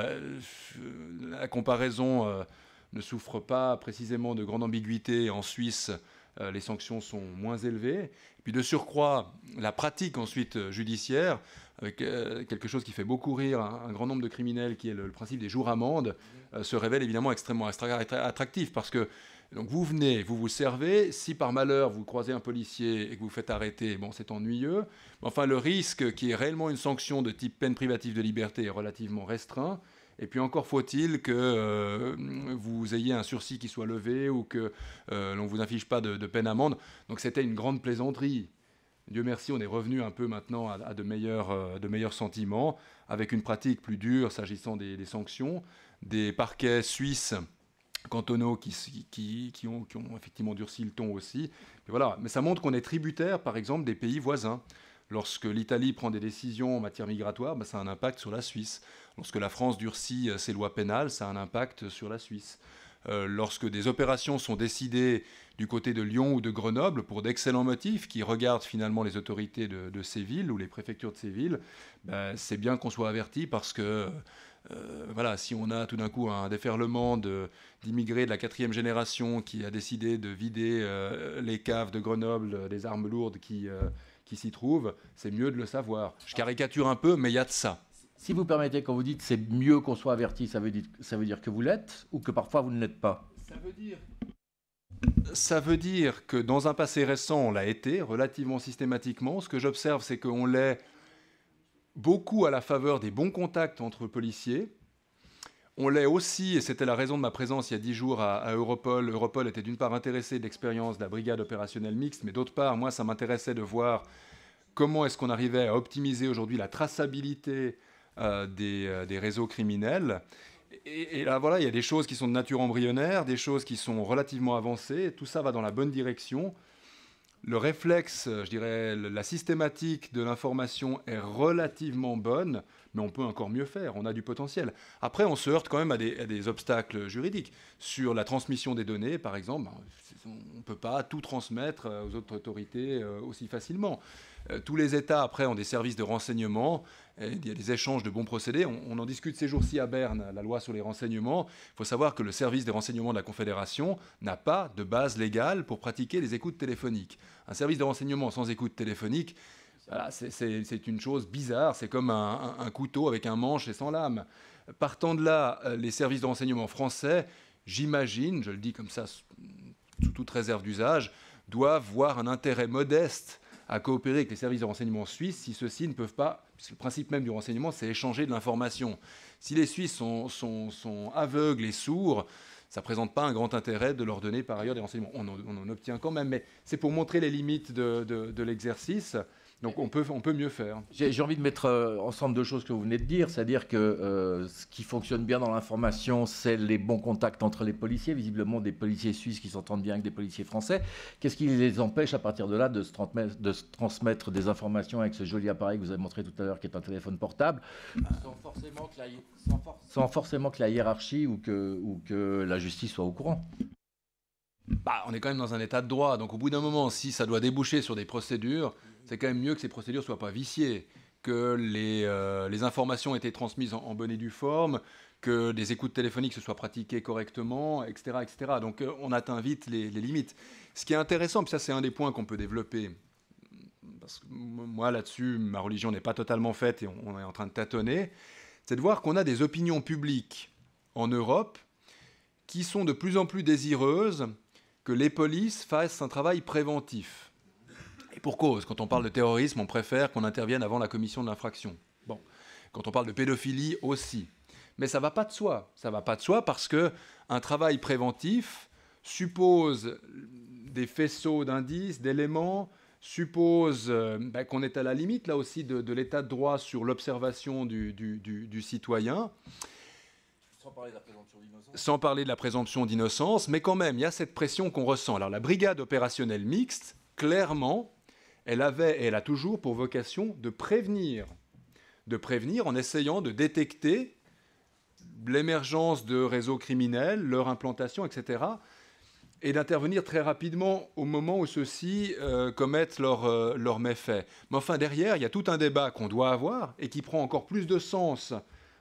Speaker 6: la comparaison ne souffre pas précisément de grande ambiguïté. En Suisse, les sanctions sont moins élevées. Et puis de surcroît, la pratique ensuite judiciaire, avec quelque chose qui fait beaucoup rire un grand nombre de criminels, qui est le principe des jours-amendes, se révèle évidemment extrêmement attractif, parce que donc vous venez, vous vous servez, si par malheur vous croisez un policier et que vous faites arrêter, bon, c'est ennuyeux, mais enfin le risque qui est réellement une sanction de type peine privative de liberté est relativement restreint. Et puis encore faut-il que vous ayez un sursis qui soit levé ou que l'on ne vous inflige pas de peine amende. Donc c'était une grande plaisanterie. Dieu merci, on est revenu un peu maintenant à de meilleurs sentiments, avec une pratique plus dure s'agissant des sanctions, des parquets suisses cantonaux qui ont effectivement durci le ton aussi. Et voilà. Mais ça montre qu'on est tributaire, par exemple, des pays voisins. Lorsque l'Italie prend des décisions en matière migratoire, ça a un impact sur la Suisse. Lorsque la France durcit ses lois pénales, ça a un impact sur la Suisse. Lorsque des opérations sont décidées du côté de Lyon ou de Grenoble pour d'excellents motifs qui regardent finalement les autorités de ces villes ou les préfectures de ces villes, c'est bien qu'on soit averti parce que voilà, si on a tout d'un coup un déferlement d'immigrés de la 4e génération qui a décidé de vider les caves de Grenoble des armes lourdes qui s'y trouvent, c'est mieux de le savoir. Je caricature un peu, mais il y a de ça.
Speaker 4: Si vous permettez, quand vous dites c'est mieux qu'on soit averti, ça veut dire que vous l'êtes ou que parfois vous ne l'êtes pas?
Speaker 6: Ça veut dire que dans un passé récent, on l'a été relativement systématiquement. Ce que j'observe, c'est qu'on l'est beaucoup à la faveur des bons contacts entre policiers. On l'est aussi, et c'était la raison de ma présence il y a 10 jours à Europol. Europol était d'une part intéressé de l'expérience de la brigade opérationnelle mixte, mais d'autre part, moi, ça m'intéressait de voir comment est-ce qu'on arrivait à optimiser aujourd'hui la traçabilité des réseaux criminels. Et là, voilà, il y a des choses qui sont de nature embryonnaire, des choses qui sont relativement avancées. Tout ça va dans la bonne direction. Le réflexe, je dirais, la systématique de l'information est relativement bonne, mais on peut encore mieux faire, on a du potentiel. Après, on se heurte quand même à des obstacles juridiques. Sur la transmission des données, par exemple, on ne peut pas tout transmettre aux autres autorités aussi facilement. Tous les États, après, ont des services de renseignement, il y a des échanges de bons procédés. On en discute ces jours-ci à Berne, la loi sur les renseignements. Il faut savoir que le service des renseignements de la Confédération n'a pas de base légale pour pratiquer les écoutes téléphoniques. Un service de renseignement sans écoute téléphonique, voilà, c'est une chose bizarre, c'est comme un couteau avec un manche et sans lame. Partant de là, les services de renseignement français, j'imagine, je le dis comme ça sous toute réserve d'usage, doivent voir un intérêt modeste à coopérer avec les services de renseignement suisses si ceux-ci ne peuvent pas, parce que le principe même du renseignement, c'est échanger de l'information. Si les Suisses sont aveugles et sourds, ça ne présente pas un grand intérêt de leur donner par ailleurs des renseignements. On en obtient quand même, mais c'est pour montrer les limites de l'exercice. Donc on peut mieux faire.
Speaker 4: J'ai envie de mettre ensemble deux choses que vous venez de dire, c'est-à-dire que ce qui fonctionne bien dans l'information, c'est les bons contacts entre les policiers, visiblement des policiers suisses qui s'entendent bien avec des policiers français. Qu'est-ce qui les empêche à partir de là de se transmettre des informations avec ce joli appareil que vous avez montré tout à l'heure, qui est un téléphone portable, sans forcément que la hiérarchie ou que la justice soit au courant?
Speaker 6: On est quand même dans un état de droit, donc au bout d'un moment, si ça doit déboucher sur des procédures, c'est quand même mieux que ces procédures ne soient pas viciées, que les informations aient été transmises en bonne et due forme, que des écoutes téléphoniques se soient pratiquées correctement, etc. etc. Donc on atteint vite les limites. Ce qui est intéressant, puis ça c'est un des points qu'on peut développer, parce que moi là-dessus, ma religion n'est pas totalement faite et on est en train de tâtonner, c'est de voir qu'on a des opinions publiques en Europe qui sont de plus en plus désireuses que les polices fassent un travail préventif. Et pour cause, quand on parle de terrorisme, on préfère qu'on intervienne avant la commission de l'infraction. Bon, quand on parle de pédophilie aussi. Mais ça ne va pas de soi. Ça ne va pas de soi parce qu'un travail préventif suppose des faisceaux d'indices, d'éléments, suppose qu'on est à la limite, là aussi, de l'état de droit sur l'observation du citoyen. Sans parler de la présomption d'innocence, mais quand même, il y a cette pression qu'on ressent. Alors la brigade opérationnelle mixte, clairement, elle avait et elle a toujours pour vocation de prévenir en essayant de détecter l'émergence de réseaux criminels, leur implantation, etc., et d'intervenir très rapidement au moment où ceux-ci commettent leurs méfaits. Mais enfin, derrière, il y a tout un débat qu'on doit avoir et qui prend encore plus de sens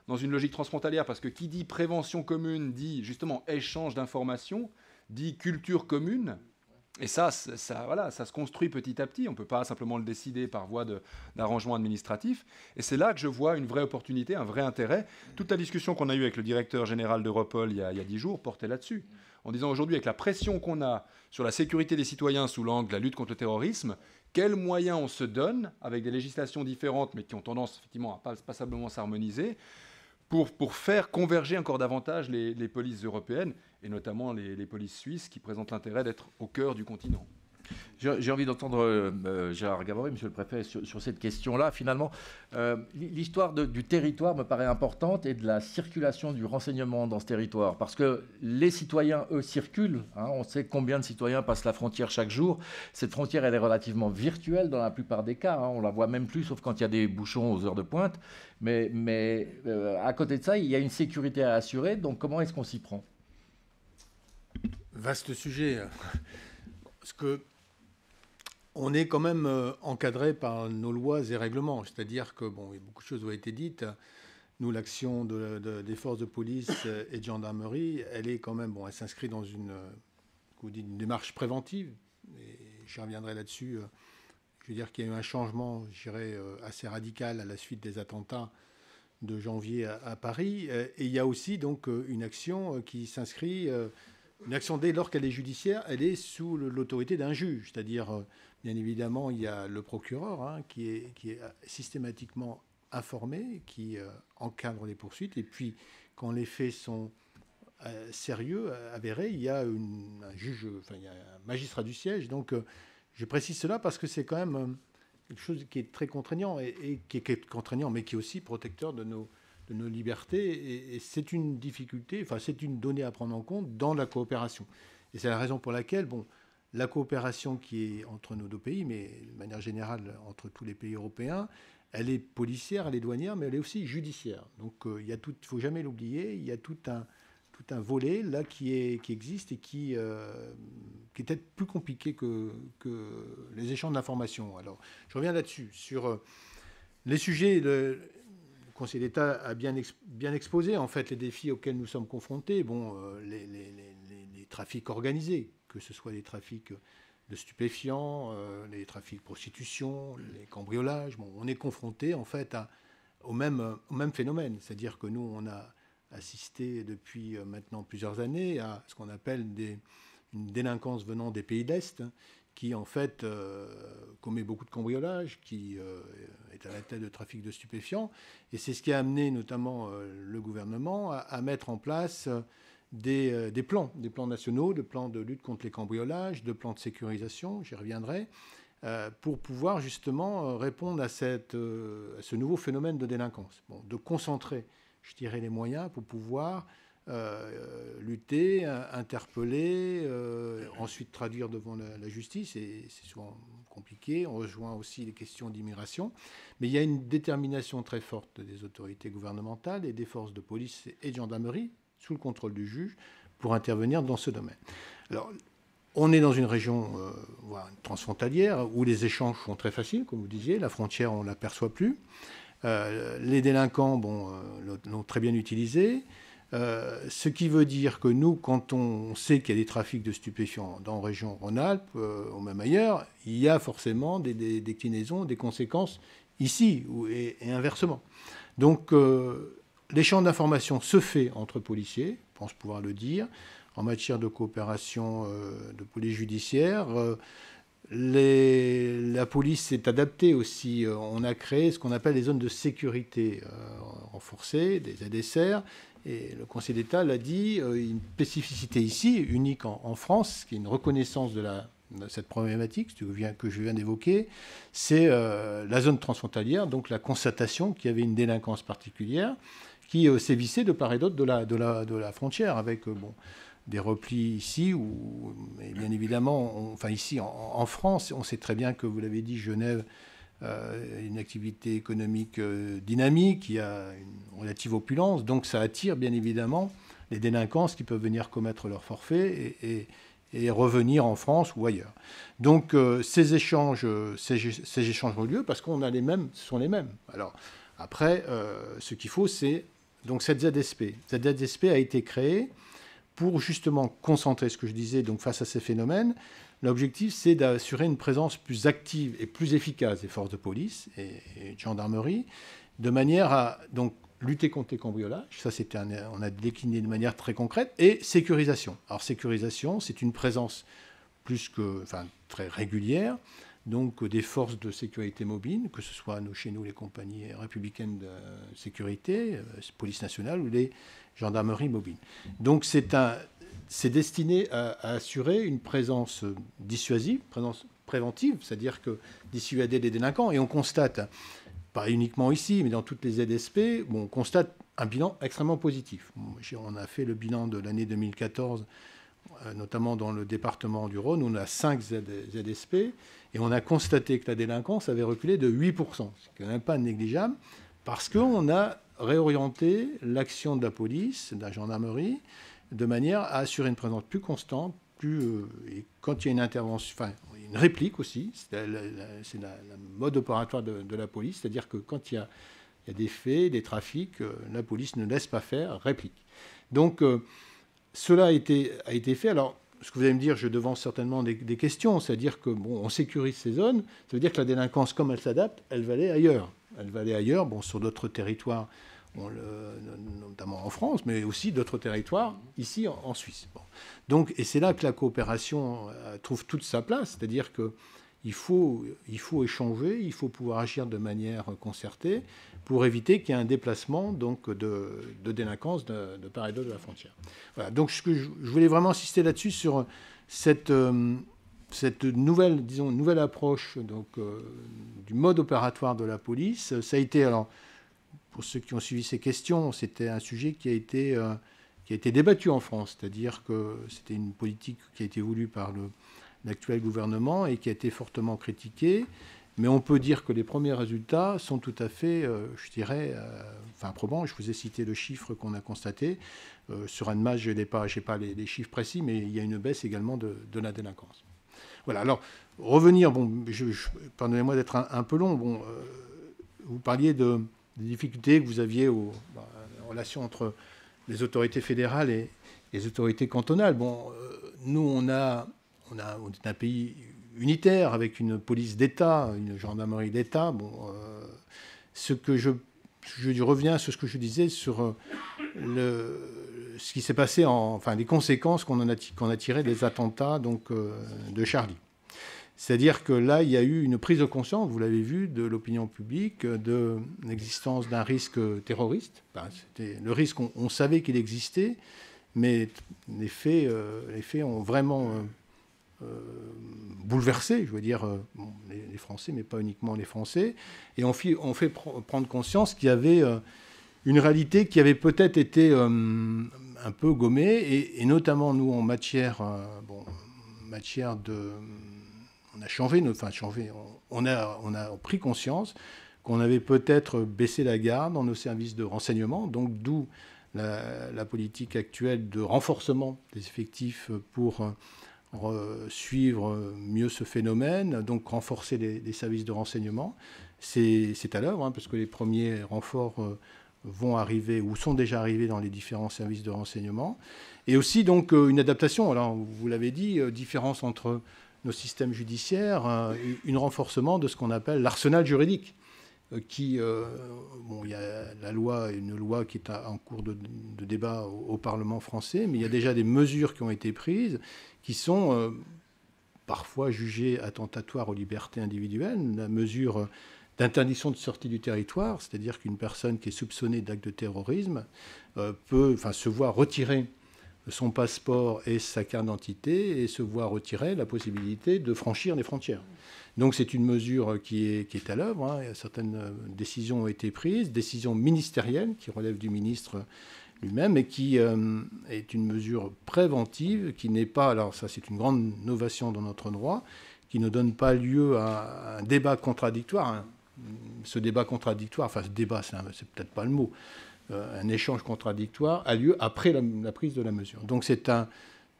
Speaker 6: dans une logique transfrontalière, parce que qui dit prévention commune dit justement échange d'informations, dit culture commune, Et ça, voilà, ça se construit petit à petit. On ne peut pas simplement le décider par voie d'arrangement administratif. Et c'est là que je vois une vraie opportunité, un vrai intérêt. Toute la discussion qu'on a eue avec le directeur général d'Europol il y a 10 jours portait là-dessus. En disant aujourd'hui, avec la pression qu'on a sur la sécurité des citoyens sous l'angle de la lutte contre le terrorisme, quels moyens on se donne, avec des législations différentes, mais qui ont tendance effectivement à passablement s'harmoniser, pour faire converger encore davantage les polices européennes, et notamment les polices suisses, qui présentent l'intérêt d'être au cœur du continent.
Speaker 4: J'ai envie d'entendre Gérard Gabory, monsieur le préfet, sur cette question-là. Finalement, l'histoire du territoire me paraît importante et de la circulation du renseignement dans ce territoire. Parce que les citoyens, eux, circulent. Hein, on sait combien de citoyens passent la frontière chaque jour. Cette frontière, elle est relativement virtuelle dans la plupart des cas. Hein, on la voit même plus, sauf quand il y a des bouchons aux heures de pointe. Mais à côté de ça, il y a une sécurité à assurer. Donc comment est-ce qu'on s'y prend ?
Speaker 5: Vaste sujet. Parce que on est quand même encadré par nos lois et règlements. C'est-à-dire que, bon, beaucoup de choses ont été dites. Nous, l'action des forces de police et de gendarmerie, elle est quand même, bon, elle s'inscrit dans une démarche préventive. Et j'y reviendrai là-dessus. Je veux dire qu'il y a eu un changement, je dirais, assez radical à la suite des attentats de janvier à Paris. Et il y a aussi donc une action qui s'inscrit... Une action, dès lors qu'elle est judiciaire, elle est sous l'autorité d'un juge. C'est-à-dire, bien évidemment, il y a le procureur hein, qui est systématiquement informé, qui encadre les poursuites. Et puis, quand les faits sont sérieux, avérés, il y a un juge, enfin, il y a un magistrat du siège. Donc, je précise cela parce que c'est quand même quelque chose qui est très contraignant, et qui est contraignant, mais qui est aussi protecteur de nos libertés, et c'est une difficulté, enfin c'est une donnée à prendre en compte dans la coopération. Et c'est la raison pour laquelle, bon, la coopération qui est entre nos deux pays, mais de manière générale entre tous les pays européens, elle est policière, elle est douanière, mais elle est aussi judiciaire. Donc il y a tout, il faut jamais l'oublier, il y a tout un volet là qui existe et qui est peut-être plus compliqué que les échanges d'informations. Alors je reviens là-dessus sur les sujets. Le Conseil d'État a bien exposé en fait les défis auxquels nous sommes confrontés. Bon, les trafics organisés, que ce soit les trafics de stupéfiants, les trafics de prostitution, les cambriolages. Bon, on est confronté en fait au même phénomène, c'est-à-dire que nous on a assisté depuis maintenant plusieurs années à ce qu'on appelle une délinquance venant des pays d'Est, qui en fait commet beaucoup de cambriolages, qui est à la tête de trafic de stupéfiants. Et c'est ce qui a amené notamment le gouvernement à mettre en place des plans nationaux, des plans de lutte contre les cambriolages, de plans de sécurisation, j'y reviendrai, pour pouvoir justement répondre à ce nouveau phénomène de délinquance. Bon, de concentrer, je dirais, les moyens pour pouvoir lutter, interpeller, ensuite traduire devant la justice, et c'est souvent compliqué. On rejoint aussi les questions d'immigration, mais il y a une détermination très forte des autorités gouvernementales et des forces de police et de gendarmerie, sous le contrôle du juge, pour intervenir dans ce domaine. Alors, on est dans une région transfrontalière où les échanges sont très faciles, comme vous disiez, la frontière on ne l'aperçoit plus. Les délinquants l'ont très bien utilisé. Ce qui veut dire que nous, quand on sait qu'il y a des trafics de stupéfiants dans la région Rhône-Alpes ou même ailleurs, il y a forcément des déclinaisons, des conséquences ici et inversement. Donc l'échange d'informations se fait entre policiers, je pense pouvoir le dire, en matière de coopération de police judiciaire. La police s'est adaptée aussi. On a créé ce qu'on appelle les zones de sécurité renforcées, des ZSR. Et le Conseil d'État l'a dit, une spécificité ici, unique en France, qui est une reconnaissance de cette problématique que je viens d'évoquer, c'est la zone transfrontalière, donc la constatation qu'il y avait une délinquance particulière qui sévissait de part et d'autre de la frontière, avec des replis ici, mais bien évidemment, ici en France, on sait très bien que, vous l'avez dit, Genève, une activité économique dynamique, il y a une relative opulence, donc ça attire bien évidemment les délinquants qui peuvent venir commettre leur forfait et revenir en France ou ailleurs. Donc ces échanges ont lieu parce qu'on a ce sont les mêmes. Alors après, ce qu'il faut, c'est donc cette ZSP. Cette ZSP a été créée pour justement concentrer ce que je disais donc face à ces phénomènes, l'objectif c'est d'assurer une présence plus active et plus efficace des forces de police et de gendarmerie, de manière à donc lutter contre les cambriolages, ça on a décliné de manière très concrète, et sécurisation. Alors sécurisation, c'est une présence très régulière, donc des forces de sécurité mobile, que ce soit chez nous les compagnies républicaines de sécurité, police nationale ou les gendarmeries mobiles. Donc c'est destiné à assurer une présence dissuasive, présence préventive, c'est-à-dire que dissuader des délinquants, et on constate, pas uniquement ici, mais dans toutes les ZSP, on constate un bilan extrêmement positif. On a fait le bilan de l'année 2014, notamment dans le département du Rhône, on a 5 ZSP, et on a constaté que la délinquance avait reculé de 8%, ce qui n'est même pas négligeable, parce qu'on a réorienté l'action de la police, de la gendarmerie, de manière à assurer une présence plus constante, et quand il y a une intervention, une réplique aussi, c'est le mode opératoire de la police, c'est-à-dire que quand il y a des faits, des trafics, la police ne laisse pas faire, réplique. Donc cela a été fait. Alors, ce que vous allez me dire, je devance certainement des questions, c'est-à-dire que on sécurise ces zones, ça veut dire que la délinquance, comme elle s'adapte, elle va aller ailleurs. Elle va aller ailleurs, sur d'autres territoires, notamment en France, mais aussi d'autres territoires, ici en Suisse. Donc, et c'est là que la coopération trouve toute sa place, c'est-à-dire qu'il faut échanger, il faut pouvoir agir de manière concertée pour éviter qu'il y ait un déplacement donc, de délinquance de part et d'autre de la frontière. Voilà, donc je voulais vraiment insister là-dessus sur cette nouvelle approche donc, du mode opératoire de la police. Ça a été, alors, pour ceux qui ont suivi ces questions, c'était un sujet qui a été débattu en France, c'est-à-dire que c'était une politique qui a été voulue par l'actuel gouvernement et qui a été fortement critiquée. Mais on peut dire que les premiers résultats sont tout à fait, je dirais, probants. Je vous ai cité le chiffre qu'on a constaté. Sur Annemasse, je n'ai pas les chiffres précis, mais il y a une baisse également de la délinquance. Voilà, alors, revenir, pardonnez-moi d'être un peu long. Vous parliez des difficultés que vous aviez en relation entre les autorités fédérales et les autorités cantonales. Nous, on est un pays unitaire avec une police d'État, une gendarmerie d'État. Je reviens sur ce que je disais sur ce qui s'est passé, les conséquences qu'on a tirées des attentats donc, de Charlie. C'est-à-dire que là, il y a eu une prise de conscience, vous l'avez vu, de l'opinion publique, de l'existence d'un risque terroriste. Le risque, on savait qu'il existait, mais les faits ont vraiment bouleversé, je veux dire, les Français, mais pas uniquement les Français. Et on fait prendre conscience qu'il y avait une réalité qui avait peut-être été un peu gommée, et notamment nous, en matière de... On a pris conscience qu'on avait peut-être baissé la garde dans nos services de renseignement, donc d'où la politique actuelle de renforcement des effectifs pour suivre mieux ce phénomène, donc renforcer les services de renseignement. C'est à l'œuvre, parce que les premiers renforts vont arriver ou sont déjà arrivés dans les différents services de renseignement. Et aussi donc une adaptation, alors vous l'avez dit, différence entre nos systèmes judiciaires, un renforcement de ce qu'on appelle l'arsenal juridique, il y a une loi qui est en cours de débat au Parlement français, mais il y a déjà des mesures qui ont été prises qui sont parfois jugées attentatoires aux libertés individuelles. La mesure d'interdiction de sortie du territoire, c'est-à-dire qu'une personne qui est soupçonnée d'acte de terrorisme peut se voir retirer son passeport et sa carte d'identité et se voir retirer la possibilité de franchir les frontières. Donc c'est une mesure qui est à l'œuvre. Certaines décisions ont été prises, décisions ministérielles qui relèvent du ministre lui-même et qui est une mesure préventive qui n'est pas, alors ça c'est une grande innovation dans notre droit, qui ne donne pas lieu à un débat contradictoire. Ce débat contradictoire, ce débat c'est peut-être pas le mot, un échange contradictoire a lieu après la prise de la mesure. Donc c'est un...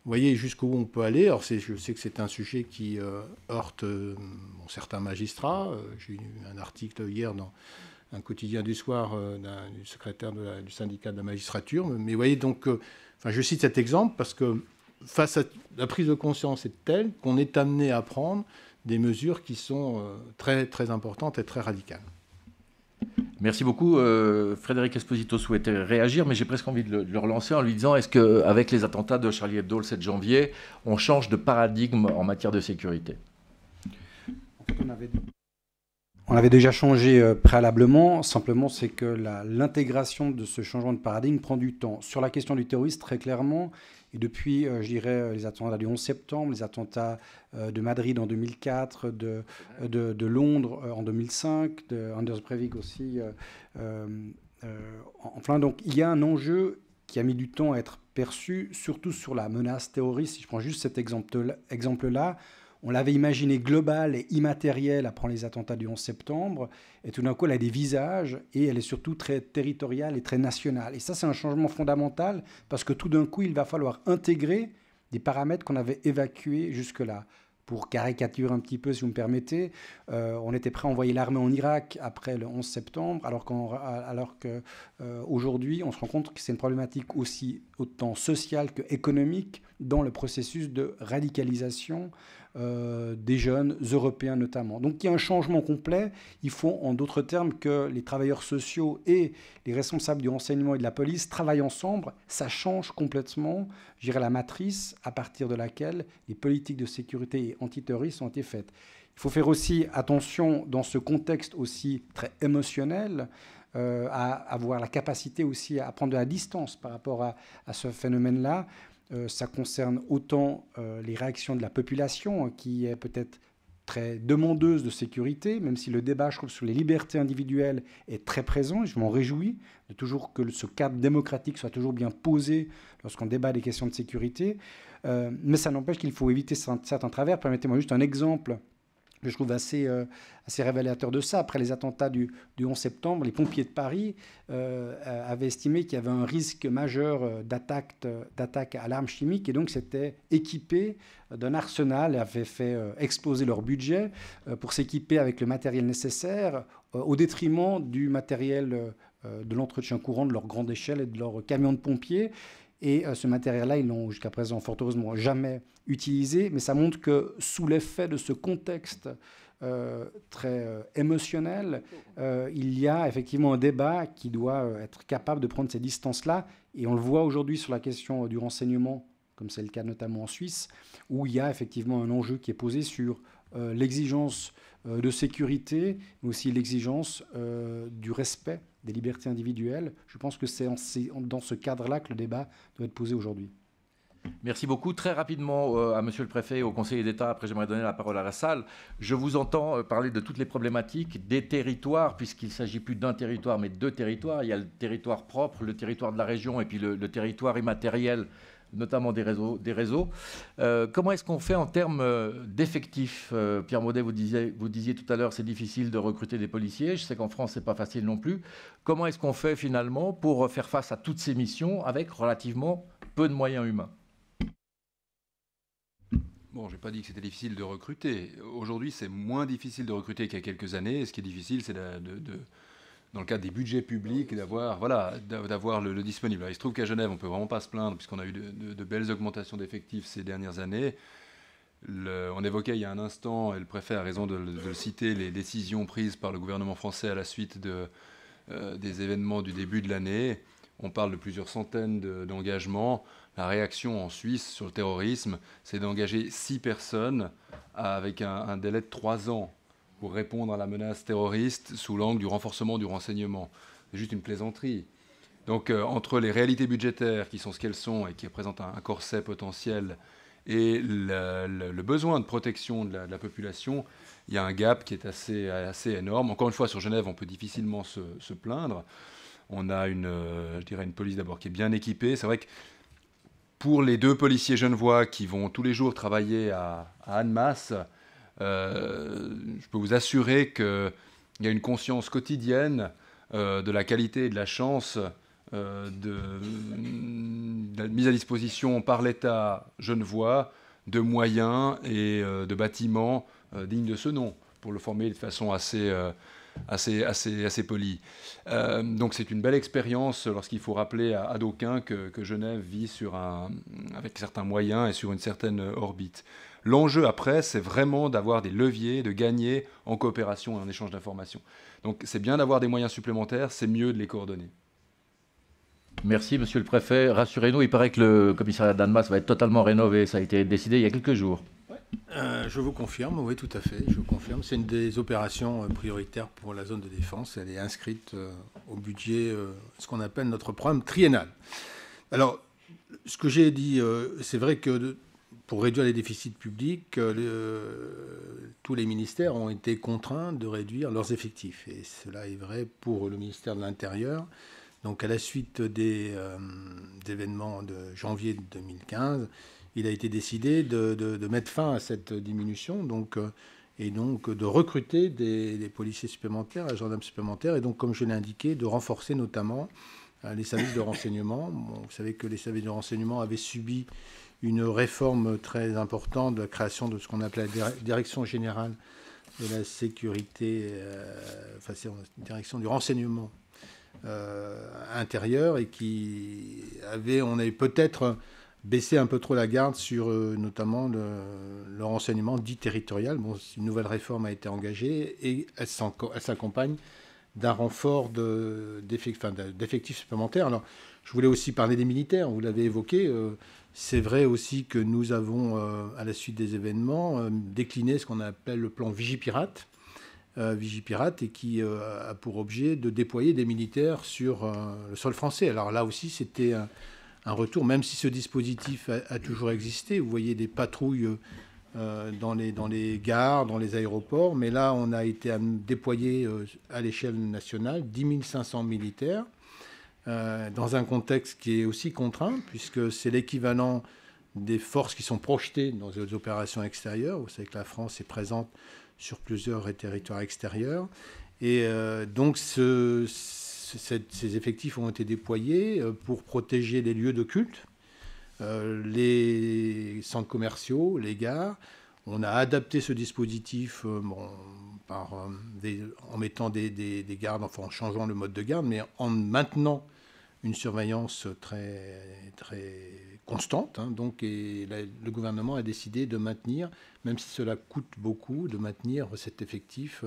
Speaker 5: Vous voyez jusqu'où on peut aller. Alors je sais que c'est un sujet qui heurte certains magistrats. J'ai eu un article hier dans un quotidien du soir du secrétaire du syndicat de la magistrature. Mais vous voyez, donc, je cite cet exemple parce que face à la prise de conscience est telle qu'on est amené à prendre des mesures qui sont très, très importantes et très radicales.
Speaker 4: Merci beaucoup. Frédéric Esposito souhaitait réagir, mais j'ai presque envie de le relancer en lui disant, est-ce qu'avec les attentats de Charlie Hebdo le 7 janvier, on change de paradigme en matière de sécurité?
Speaker 7: On avait déjà changé préalablement, simplement c'est que l'intégration de ce changement de paradigme prend du temps. Sur la question du terrorisme, très clairement, et depuis, je dirais, les attentats du 11 septembre, les attentats de Madrid en 2004, de Londres en 2005, de Anders Breivik aussi. Enfin, donc il y a un enjeu qui a mis du temps à être perçu, surtout sur la menace terroriste. Si je prends juste cet exemple-là, on l'avait imaginé globale et immatérielle après les attentats du 11 septembre, et tout d'un coup, elle a des visages, et elle est surtout très territoriale et très nationale. Et ça, c'est un changement fondamental, parce que tout d'un coup, il va falloir intégrer des paramètres qu'on avait évacués jusque-là. Pour caricaturer un petit peu, si vous me permettez, on était prêt à envoyer l'armée en Irak après le 11 septembre, alors qu'aujourd'hui, on se rend compte que c'est une problématique aussi autant sociale qu'économique dans le processus de radicalisation des jeunes européens notamment. Donc il y a un changement complet. Il faut en d'autres termes que les travailleurs sociaux et les responsables du renseignement et de la police travaillent ensemble. Ça change complètement, je dirais, la matrice à partir de laquelle les politiques de sécurité et antiterroristes ont été faites. Il faut faire aussi attention dans ce contexte aussi très émotionnel à avoir la capacité aussi à prendre de la distance par rapport à ce phénomène-là. Ça concerne autant les réactions de la population qui est peut-être très demandeuse de sécurité, même si le débat, je trouve, sur les libertés individuelles est très présent. Et je m'en réjouis de toujours que ce cadre démocratique soit toujours bien posé lorsqu'on débat des questions de sécurité. Mais ça n'empêche qu'il faut éviter certains travers. Permettez-moi juste un exemple que je trouve assez révélateur de ça. Après les attentats du 11 septembre, les pompiers de Paris avaient estimé qu'il y avait un risque majeur d'attaque à l'arme chimique, et donc s'étaient équipés d'un arsenal et avaient fait exploser leur budget pour s'équiper avec le matériel nécessaire au détriment du matériel de l'entretien courant de leur grande échelle et de leurs camions de pompiers. Et ce matériel-là, ils l'ont jusqu'à présent, fort heureusement, jamais utilisé. Mais ça montre que sous l'effet de ce contexte très émotionnel, il y a effectivement un débat qui doit être capable de prendre ces distances-là. Et on le voit aujourd'hui sur la question du renseignement, comme c'est le cas notamment en Suisse, où il y a effectivement un enjeu qui est posé sur l'exigence de sécurité, mais aussi l'exigence du respect des libertés individuelles. Je pense que c'est dans ce cadre-là que le débat doit être posé aujourd'hui.
Speaker 4: Merci beaucoup. Très rapidement à Monsieur le Préfet et au Conseiller d'État, après j'aimerais donner la parole à la salle. Je vous entends parler de toutes les problématiques des territoires, puisqu'il ne s'agit plus d'un territoire, mais de deux territoires. Il y a le territoire propre, le territoire de la région, et puis le territoire immatériel, notamment des réseaux. Comment est-ce qu'on fait en termes d'effectifs? Pierre Maudet, vous disiez tout à l'heure, c'est difficile de recruter des policiers. Je sais qu'en France, c'est pas facile non plus. Comment est-ce qu'on fait finalement pour faire face à toutes ces missions avec relativement peu de moyens humains?
Speaker 6: Bon, je n'ai pas dit que c'était difficile de recruter. Aujourd'hui, c'est moins difficile de recruter qu'il y a quelques années. Et ce qui est difficile, c'est dans le cadre des budgets publics, d'avoir le disponible. Alors, il se trouve qu'à Genève, on ne peut vraiment pas se plaindre, puisqu'on a eu de belles augmentations d'effectifs ces dernières années. On évoquait il y a un instant, et le préfet a raison de le citer, les décisions prises par le gouvernement français à la suite des événements du début de l'année. On parle de plusieurs centaines d'engagements. La réaction en Suisse sur le terrorisme, c'est d'engager 6 personnes avec un délai de 3 ans pour répondre à la menace terroriste sous l'angle du renforcement du renseignement. C'est juste une plaisanterie. Donc entre les réalités budgétaires qui sont ce qu'elles sont et qui représentent un corset potentiel et le besoin de protection de la population, il y a un gap qui est assez énorme. Encore une fois, sur Genève, on peut difficilement se plaindre. On a une police d'abord qui est bien équipée. C'est vrai que pour les 2 policiers genevois qui vont tous les jours travailler à Annemasse, je peux vous assurer qu'il y a une conscience quotidienne de la qualité et de la chance de la mise à disposition par l'État genevois de moyens et de bâtiments dignes de ce nom, pour le former de façon assez assez poli. Donc c'est une belle expérience lorsqu'il faut rappeler à d'aucuns que Genève vit avec certains moyens et sur une certaine orbite. L'enjeu après, c'est vraiment d'avoir des leviers, de gagner en coopération et en échange d'informations. Donc c'est bien d'avoir des moyens supplémentaires, c'est mieux de les coordonner.
Speaker 4: Merci, monsieur le préfet. Rassurez-nous, il paraît que le commissariat d'Annemasse va être totalement rénové. Ça a été décidé il y a quelques jours.
Speaker 5: Je vous confirme, oui, tout à fait. Je vous confirme. C'est une des opérations prioritaires pour la zone de défense. Elle est inscrite au budget, ce qu'on appelle notre programme triennal. Alors, ce que j'ai dit, c'est vrai que pour réduire les déficits publics, tous les ministères ont été contraints de réduire leurs effectifs. Et cela est vrai pour le ministère de l'Intérieur. Donc, à la suite des événements de janvier 2015, il a été décidé de mettre fin à cette diminution et donc de recruter des policiers supplémentaires, des gendarmes supplémentaires, et donc, comme je l'ai indiqué, de renforcer notamment les services de renseignement. Bon, vous savez que les services de renseignement avaient subi une réforme très importante de la création de ce qu'on appelait la Direction générale de la sécurité, enfin c'est la Direction du renseignement intérieur, et on avait peut-être baissé un peu trop la garde sur notamment le renseignement dit territorial. Bon, une nouvelle réforme a été engagée et elle s'accompagne d'un renfort d'effectifs supplémentaires. Alors, je voulais aussi parler des militaires, vous l'avez évoqué. C'est vrai aussi que nous avons, à la suite des événements, décliné ce qu'on appelle le plan Vigipirate, et qui a pour objet de déployer des militaires sur le sol français. Alors là aussi, c'était un retour, même si ce dispositif a toujours existé. Vous voyez des patrouilles dans les gares, dans les aéroports, mais là, on a été déployer à l'échelle nationale 10 500 militaires dans un contexte qui est aussi contraint, puisque c'est l'équivalent des forces qui sont projetées dans les opérations extérieures. Vous savez que la France est présente sur plusieurs territoires extérieurs. Et donc, ces effectifs ont été déployés pour protéger les lieux de culte, les centres commerciaux, les gares. On a adapté ce dispositif en mettant des gardes, enfin en changeant le mode de garde, mais en maintenant une surveillance très, très constante. Le gouvernement a décidé de maintenir, même si cela coûte beaucoup, de maintenir cet effectif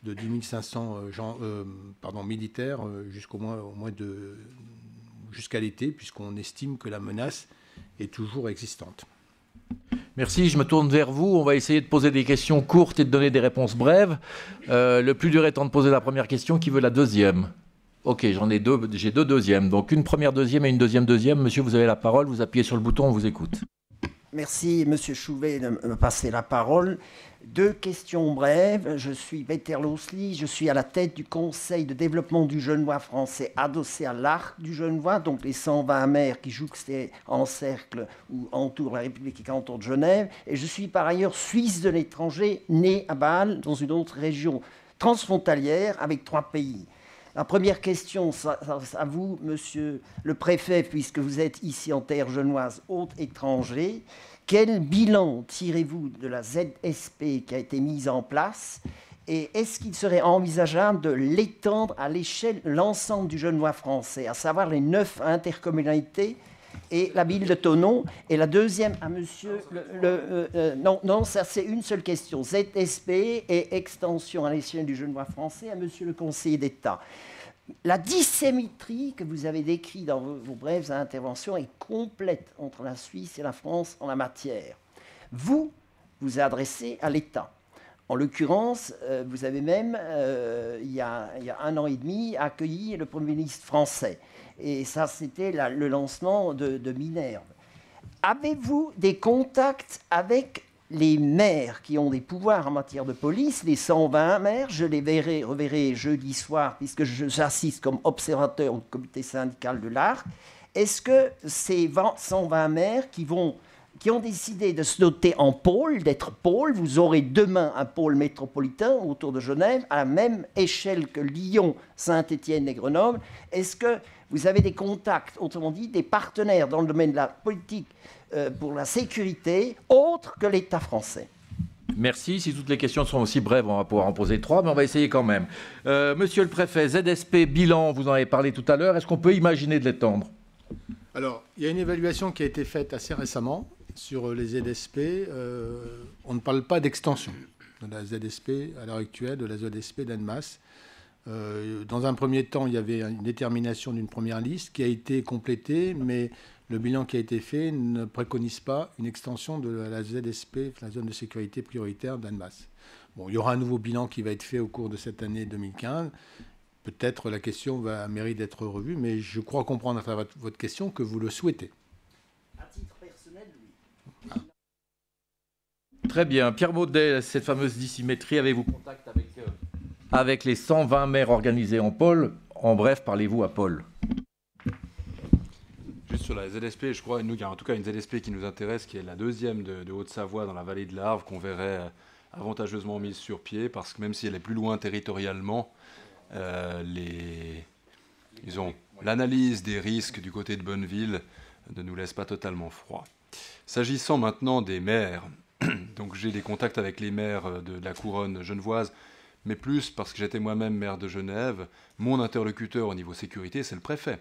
Speaker 5: de 10 500 militaires jusqu'à l'été, puisqu'on estime que la menace est toujours existante.
Speaker 4: Merci, je me tourne vers vous. On va essayer de poser des questions courtes et de donner des réponses brèves. Le plus dur étant de poser la première question. Qui veut la deuxième ? Ok, j'ai deux deuxièmes. Donc une première deuxième et une deuxième. Monsieur, vous avez la parole. Vous appuyez sur le bouton, on vous écoute.
Speaker 8: Merci, Monsieur Chouvet, de me passer la parole. Deux questions brèves. Je suis Peter Losli, je suis à la tête du Conseil de développement du Genevois français adossé à l'Arc du Genevois, donc les 120 maires qui jouxtaient en cercle ou entourent la République et canton de Genève. Et je suis par ailleurs suisse de l'étranger, né à Bâle, dans une autre région transfrontalière avec 3 pays. La première question, à vous, monsieur le préfet, puisque vous êtes ici en terre genevoise, hôte étranger. Quel bilan tirez-vous de la ZSP qui a été mise en place? Et est-ce qu'il serait envisageable de l'étendre à l'échelle de l'ensemble du Genevois français, à savoir les 9 intercommunalités et la ville de Thonon? Et la deuxième à monsieur... non, ça c'est une seule question. ZSP et extension à l'échelle du Genevois français à monsieur le conseiller d'État. La dissymétrie que vous avez décrite dans vos brèves interventions est complète entre la Suisse et la France en la matière. Vous vous adressez à l'État. En l'occurrence, vous avez même, il y a 1 an et demi, accueilli le Premier ministre français. Et ça, c'était le lancement de Minerve. Avez-vous des contacts avec les maires qui ont des pouvoirs en matière de police, les 120 maires? Je les reverrai jeudi soir, puisque j'assiste comme observateur au comité syndical de l'Arc. Est-ce que ces 120 maires qui ont décidé de se doter en pôle, d'être pôle, vous aurez demain un pôle métropolitain autour de Genève, à la même échelle que Lyon, Saint-Étienne et Grenoble, est-ce que vous avez des contacts, autrement dit, des partenaires dans le domaine de la politique pour la sécurité, autres que l'État français?
Speaker 4: Merci. Si toutes les questions sont aussi brèves, on va pouvoir en poser 3, mais on va essayer quand même. Monsieur le préfet, ZSP, bilan, vous en avez parlé tout à l'heure. Est-ce qu'on peut imaginer de l'étendre?
Speaker 5: Alors, il y a une évaluation qui a été faite assez récemment sur les ZSP. On ne parle pas d'extension de la ZSP à l'heure actuelle, de la ZSP d'Annemasse. Dans un premier temps, il y avait une détermination d'une première liste qui a été complétée, mais le bilan qui a été fait ne préconise pas une extension de la ZSP, la zone de sécurité prioritaire d'Annemasse. Bon, il y aura un nouveau bilan qui va être fait au cours de cette année 2015. Peut-être la question mérite d'être revue, mais je crois comprendre à travers votre question que vous le souhaitez.
Speaker 8: À titre personnel, oui.
Speaker 4: Très bien. Pierre Baudet, cette fameuse dissymétrie, avez-vous contact avec les 120 maires organisés en pôle? En bref, parlez-vous à Paul?
Speaker 6: Juste sur la ZSP, je crois, nous, il y a en tout cas une ZSP qui nous intéresse, qui est la deuxième de Haute-Savoie dans la vallée de l'Arve, qu'on verrait avantageusement mise sur pied, parce que même si elle est plus loin territorialement, l'analyse des risques du côté de Bonneville ne nous laisse pas totalement froid. S'agissant maintenant des maires, donc j'ai des contacts avec les maires de la couronne genevoise, mais plus parce que j'étais moi-même maire de Genève. Mon interlocuteur au niveau sécurité, c'est le préfet.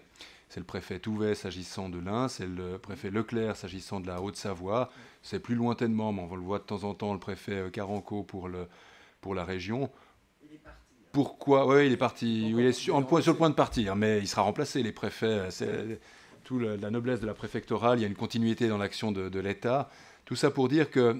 Speaker 6: C'est le préfet Touvet s'agissant de l'Ain, c'est le préfet Leclerc s'agissant de la Haute-Savoie. C'est plus lointainement, mais on le voit de temps en temps, le préfet Caranco pour la région.
Speaker 8: Il est parti.
Speaker 6: Pourquoi? Oui, il est parti. Il est sur le point de partir, mais il sera remplacé. Les préfets, c'est toute la noblesse de la préfectorale. Il y a une continuité dans l'action de l'État. Tout ça pour dire que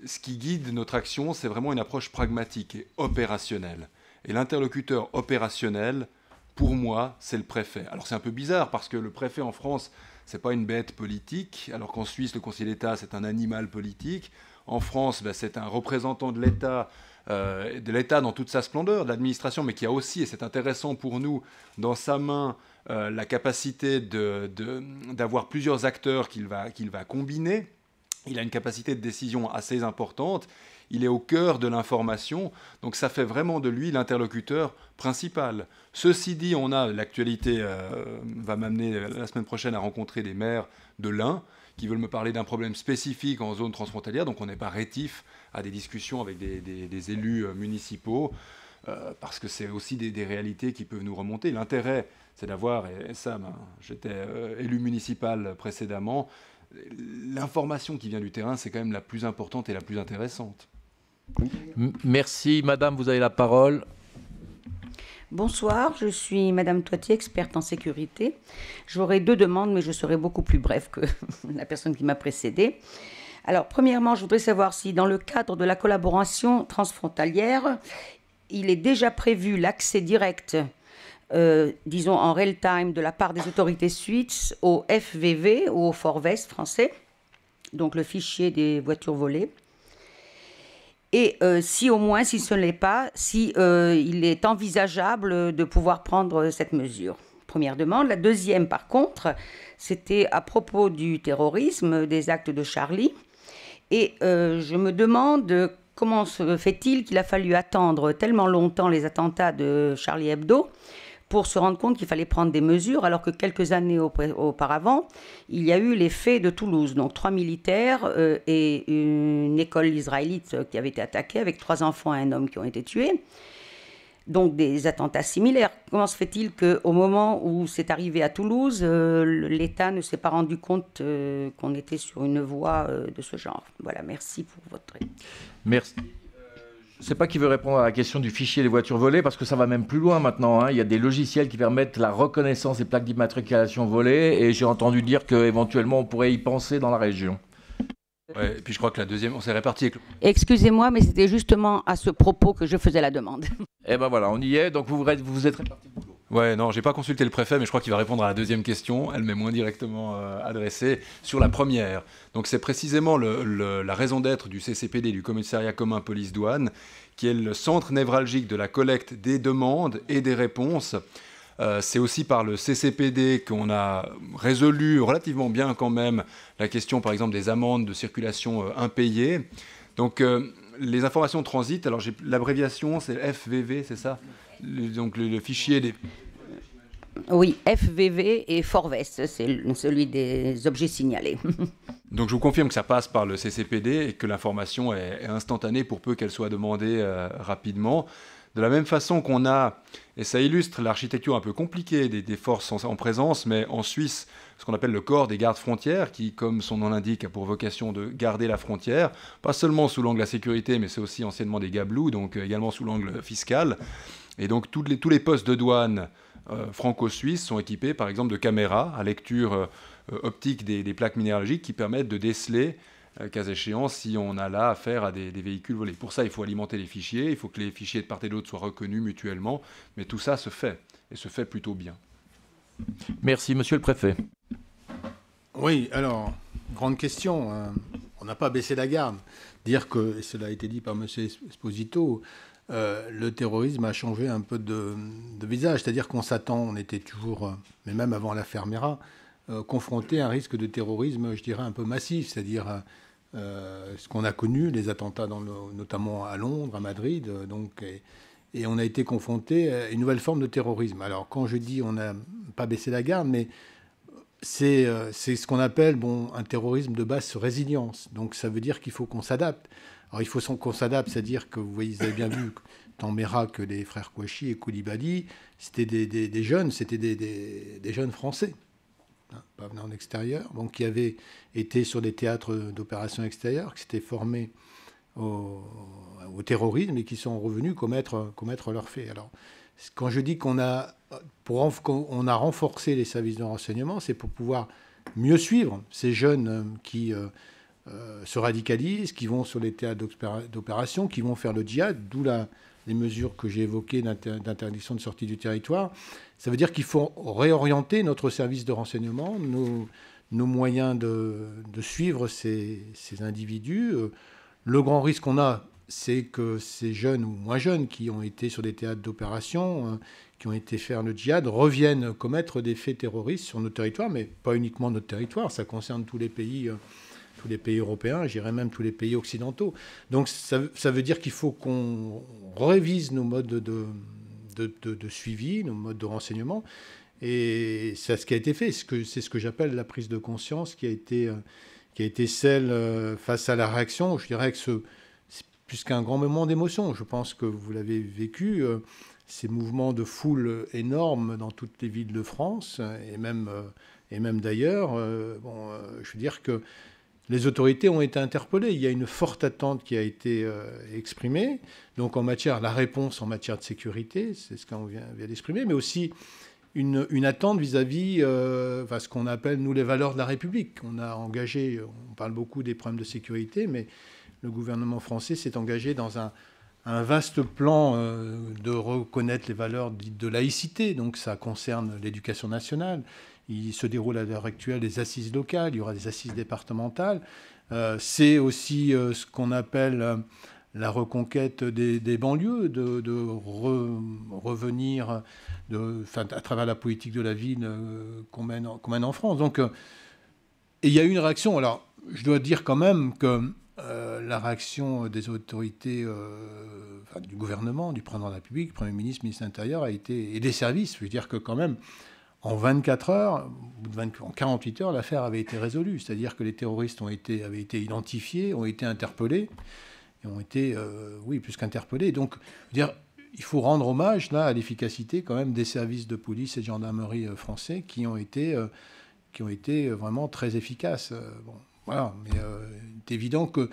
Speaker 6: ce qui guide notre action, c'est vraiment une approche pragmatique et opérationnelle. Et l'interlocuteur opérationnel, pour moi, c'est le préfet. Alors c'est un peu bizarre parce que le préfet en France, c'est pas une bête politique, alors qu'en Suisse, le Conseil d'État, c'est un animal politique. En France, c'est un représentant de l'État dans toute sa splendeur, de l'administration, mais qui a aussi, et c'est intéressant pour nous, dans sa main, la capacité d'avoir plusieurs acteurs qu'il va combiner. Il a une capacité de décision assez importante. Il est au cœur de l'information. Donc ça fait vraiment de lui l'interlocuteur principal. Ceci dit, l'actualité va m'amener la semaine prochaine à rencontrer des maires de l'Ain qui veulent me parler d'un problème spécifique en zone transfrontalière. Donc on n'est pas rétif à des discussions avec des élus municipaux parce que c'est aussi des réalités qui peuvent nous remonter. L'intérêt, c'est d'avoir, et ça, j'étais élu municipal précédemment, l'information qui vient du terrain, c'est quand même la plus importante et la plus intéressante.
Speaker 4: Merci. Madame, vous avez la parole.
Speaker 9: Bonsoir, je suis Madame Toitier, experte en sécurité. J'aurai 2 demandes, mais je serai beaucoup plus brève que la personne qui m'a précédée. Alors, premièrement, je voudrais savoir si, dans le cadre de la collaboration transfrontalière, il est déjà prévu l'accès direct disons en real time de la part des autorités suisses au FVV ou au Fort West français, donc le fichier des voitures volées. Et si au moins, si ce n'est pas, si il est envisageable de pouvoir prendre cette mesure. Première demande. La deuxième, par contre, c'était à propos du terrorisme, des actes de Charlie. Et je me demande comment se fait-il qu'il a fallu attendre tellement longtemps les attentats de Charlie Hebdo pour se rendre compte qu'il fallait prendre des mesures, alors que quelques années auparavant, il y a eu les faits de Toulouse. Donc 3 militaires et une école israélite qui avait été attaquée avec 3 enfants et un homme qui ont été tués. Donc des attentats similaires. Comment se fait-il qu'au moment où c'est arrivé à Toulouse, l'État ne s'est pas rendu compte qu'on était sur une voie de ce genre? Voilà, merci pour votre...
Speaker 4: Merci. Je ne sais pas qui veut répondre à la question du fichier des voitures volées, parce que ça va même plus loin maintenant. Hein. Il y a des logiciels qui permettent la reconnaissance des plaques d'immatriculation volées, et j'ai entendu dire qu'éventuellement on pourrait y penser dans la région.
Speaker 6: Ouais, et puis je crois que la deuxième, on s'est réparti avec...
Speaker 9: Excusez-moi, mais c'était justement à ce propos que je faisais la demande.
Speaker 4: Eh ben voilà, on y est, donc vous vous êtes répartis le boulot.
Speaker 6: Ouais, non, j'ai pas consulté le préfet, mais je crois qu'il va répondre à la deuxième question. Elle m'est moins directement adressée sur la première. Donc c'est précisément la raison d'être du CCPD, du Commissariat commun police-douane, qui est le centre névralgique de la collecte des demandes et des réponses. C'est aussi par le CCPD qu'on a résolu relativement bien quand même la question, par exemple, des amendes de circulation impayées. Donc les informations transitent, alors l'abréviation c'est FVV, c'est ça? Donc le fichier des...
Speaker 9: Oui, FVV et Forvest, c'est celui des objets signalés.
Speaker 6: Donc je vous confirme que ça passe par le CCPD et que l'information est instantanée pour peu qu'elle soit demandée rapidement. De la même façon qu'on a, et ça illustre l'architecture un peu compliquée des forces en présence, mais en Suisse, ce qu'on appelle le corps des gardes frontières, qui, comme son nom l'indique, a pour vocation de garder la frontière, pas seulement sous l'angle de la sécurité, mais c'est aussi anciennement des gablous, donc également sous l'angle fiscal. Et donc tous les postes de douane franco-suisses sont équipés, par exemple, de caméras à lecture optique des plaques minéralogiques qui permettent de déceler, cas échéant, si on a là affaire à des véhicules volés. Pour ça, il faut alimenter les fichiers, il faut que les fichiers de part et d'autre soient reconnus mutuellement, mais tout ça se fait, et se fait plutôt bien.
Speaker 4: Merci, monsieur le préfet.
Speaker 5: Oui, alors, grande question. On n'a pas baissé la garde. Dire que, et cela a été dit par M. Esposito, le terrorisme a changé un peu de visage. C'est-à-dire qu'on s'attend, on était toujours, mais même avant l'affaire Mera, confronté à un risque de terrorisme, je dirais, un peu massif. C'est-à-dire ce qu'on a connu, les attentats notamment à Londres, à Madrid, et on a été confronté à une nouvelle forme de terrorisme. Alors, quand je dis on n'a pas baissé la garde, mais c'est ce qu'on appelle un terrorisme de basse résilience. Donc, ça veut dire qu'il faut qu'on s'adapte. Alors, il faut qu'on s'adapte, c'est-à-dire que, vous voyez, vous avez bien vu, tant Mera que les frères Kouachi et Koulibaly, c'était des jeunes, c'était des jeunes français, pas venant de l'extérieur, donc qui avaient été sur des théâtres d'opérations extérieures, qui s'étaient formés au terrorisme et qui sont revenus commettre leurs faits. Alors, quand je dis qu'on a renforcé les services de renseignement, c'est pour pouvoir mieux suivre ces jeunes qui se radicalisent, qui vont sur les théâtres d'opération, qui vont faire le djihad, d'où les mesures que j'ai évoquées d'interdiction de sortie du territoire. Ça veut dire qu'il faut réorienter notre service de renseignement, nos moyens de suivre ces individus. Le grand risque qu'on a, c'est que ces jeunes ou moins jeunes qui ont été sur des théâtres d'opération, qui ont été faire le djihad, reviennent commettre des faits terroristes sur notre territoire, mais pas uniquement notre territoire, ça concerne tous les pays européens, j'irais même tous les pays occidentaux. Donc ça veut dire qu'il faut qu'on révise nos modes de suivi, nos modes de renseignement. Et c'est ce qui a été fait. C'est ce que j'appelle la prise de conscience qui a été celle face à la réaction. Je dirais que c'est plus qu'un grand moment d'émotion. Je pense que vous l'avez vécu, ces mouvements de foule énormes dans toutes les villes de France et même d'ailleurs. Je veux dire que les autorités ont été interpellées. Il y a une forte attente qui a été exprimée. Donc la réponse en matière de sécurité, c'est ce qu'on vient d'exprimer, mais aussi une attente vis-à-vis ce qu'on appelle, nous, les valeurs de la République. On a engagé, on parle beaucoup des problèmes de sécurité, mais le gouvernement français s'est engagé dans un vaste plan de reconnaître les valeurs de laïcité. Donc ça concerne l'éducation nationale. Il se déroule à l'heure actuelle des assises locales, il y aura des assises départementales. C'est aussi ce qu'on appelle la reconquête des banlieues, de revenir à travers la politique de la ville qu'on mène en France. Donc, et il y a eu une réaction. Alors, je dois dire quand même que la réaction des autorités, du gouvernement, du président de la République, du Premier ministre, ministre de l'Intérieur, et des services, je veux dire que quand même, en 24 heures, en 48 heures, l'affaire avait été résolue. C'est-à-dire que les terroristes avaient été identifiés, ont été interpellés, et ont été, plus qu'interpellés. Donc, je veux dire, il faut rendre hommage là, à l'efficacité quand même des services de police et de gendarmerie français qui ont été vraiment très efficaces. Voilà, mais c'est évident que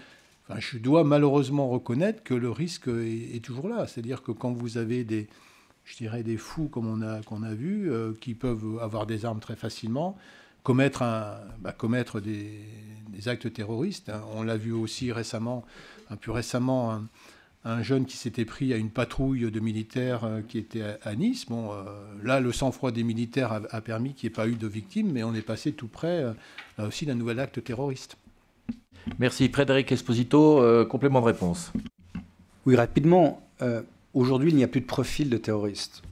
Speaker 5: je dois malheureusement reconnaître que le risque est toujours là. C'est-à-dire que quand vous avez des fous comme qu'on a vu, qui peuvent avoir des armes très facilement, commettre des actes terroristes. On l'a vu aussi plus récemment, un jeune qui s'était pris à une patrouille de militaires qui était à Nice. Là, le sang-froid des militaires a permis qu'il n'y ait pas eu de victimes, mais on est passé tout près, là aussi, d'un nouvel acte terroriste.
Speaker 4: Merci. Frédéric Esposito, complément de réponse.
Speaker 7: Oui, rapidement. Aujourd'hui, il n'y a plus de profil de terroriste.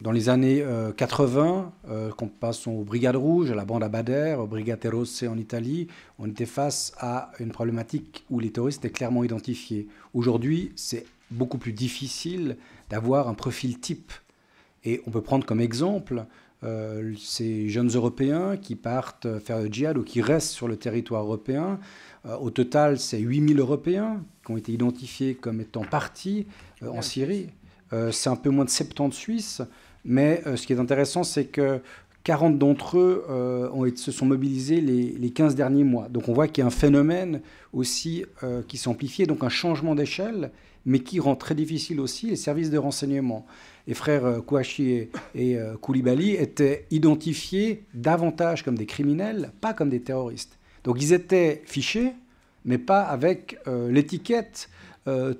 Speaker 7: Dans les années 80, qu'on passe aux Brigades Rouges, à la bande Abadère, aux Brigate Rosse en Italie, on était face à une problématique où les terroristes étaient clairement identifiés. Aujourd'hui, c'est beaucoup plus difficile d'avoir un profil type. Et on peut prendre comme exemple ces jeunes Européens qui partent faire le djihad ou qui restent sur le territoire européen. Au total, c'est 8000 Européens qui ont été identifiés comme étant partis en Syrie. C'est un peu moins de 70 Suisses, mais ce qui est intéressant, c'est que 40 d'entre eux se sont mobilisés les 15 derniers mois. Donc on voit qu'il y a un phénomène aussi qui s'est amplifié, donc un changement d'échelle, mais qui rend très difficile aussi les services de renseignement. Les frères Kouachi et Koulibaly étaient identifiés davantage comme des criminels, pas comme des terroristes. Donc ils étaient fichés, mais pas avec l'étiquette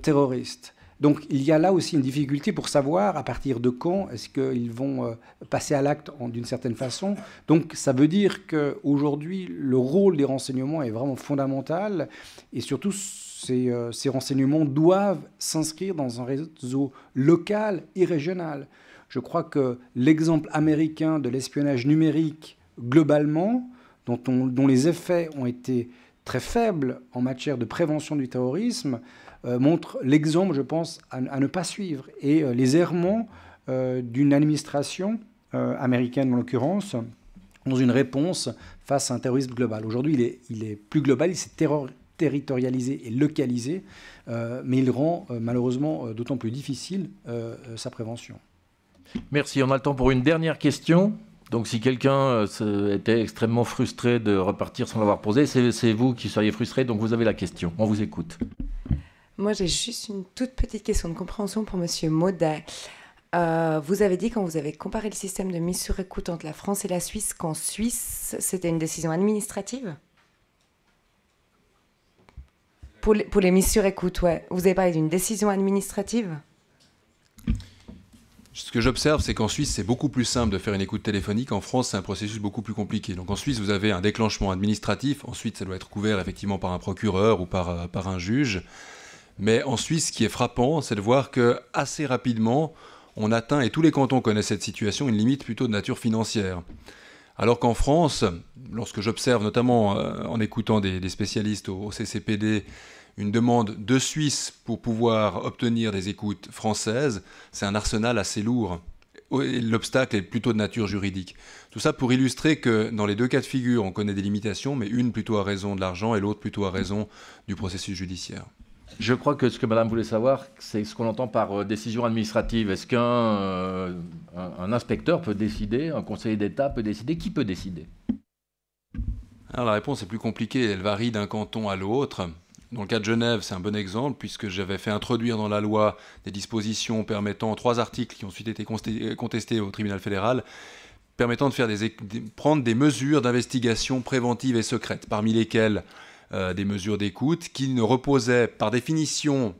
Speaker 7: terroriste. Donc il y a là aussi une difficulté pour savoir à partir de quand est-ce qu'ils vont passer à l'acte d'une certaine façon. Donc ça veut dire qu'aujourd'hui, le rôle des renseignements est vraiment fondamental et surtout ces renseignements doivent s'inscrire dans un réseau local et régional. Je crois que l'exemple américain de l'espionnage numérique globalement, dont les effets ont été très faibles en matière de prévention du terrorisme, montre l'exemple, je pense, à ne pas suivre. Et les errements d'une administration américaine, en l'occurrence, dans une réponse face à un terrorisme global. Aujourd'hui, il est plus global, il s'est territorialisé et localisé, mais il rend malheureusement d'autant plus difficile sa prévention.
Speaker 4: Merci. On a le temps pour une dernière question. Donc si quelqu'un était extrêmement frustré de repartir sans l'avoir posé, c'est vous qui seriez frustré, donc vous avez la question. On vous écoute.
Speaker 10: Moi, j'ai juste une toute petite question de compréhension pour Monsieur Maudet. Vous avez dit, quand vous avez comparé le système de mise sur écoute entre la France et la Suisse, qu'en Suisse, c'était une décision administrative ? Pour les mises sur écoute, ouais. Vous avez parlé d'une décision administrative ?
Speaker 6: Ce que j'observe, c'est qu'en Suisse, c'est beaucoup plus simple de faire une écoute téléphonique. En France, c'est un processus beaucoup plus compliqué. Donc en Suisse, vous avez un déclenchement administratif. Ensuite, ça doit être couvert effectivement par un procureur ou par un juge. Mais en Suisse, ce qui est frappant, c'est de voir qu'assez rapidement, on atteint, et tous les cantons connaissent cette situation, une limite plutôt de nature financière. Alors qu'en France, lorsque j'observe notamment en écoutant des spécialistes au CCPD, une demande de Suisse pour pouvoir obtenir des écoutes françaises, c'est un arsenal assez lourd. L'obstacle est plutôt de nature juridique. Tout ça pour illustrer que dans les deux cas de figure, on connaît des limitations, mais une plutôt à raison de l'argent et l'autre plutôt à raison du processus judiciaire.
Speaker 4: Je crois que ce que Madame voulait savoir, c'est ce qu'on entend par décision administrative. Est-ce qu'un inspecteur peut décider, un conseiller d'État peut décider? Qui peut décider?
Speaker 6: Alors la réponse est plus compliquée, elle varie d'un canton à l'autre. Dans le cas de Genève, c'est un bon exemple, puisque j'avais fait introduire dans la loi des dispositions permettant, 3 articles qui ont ensuite été contestés au tribunal fédéral, permettant de prendre des mesures d'investigation préventive et secrète, parmi lesquelles des mesures d'écoute qui ne reposaient par définition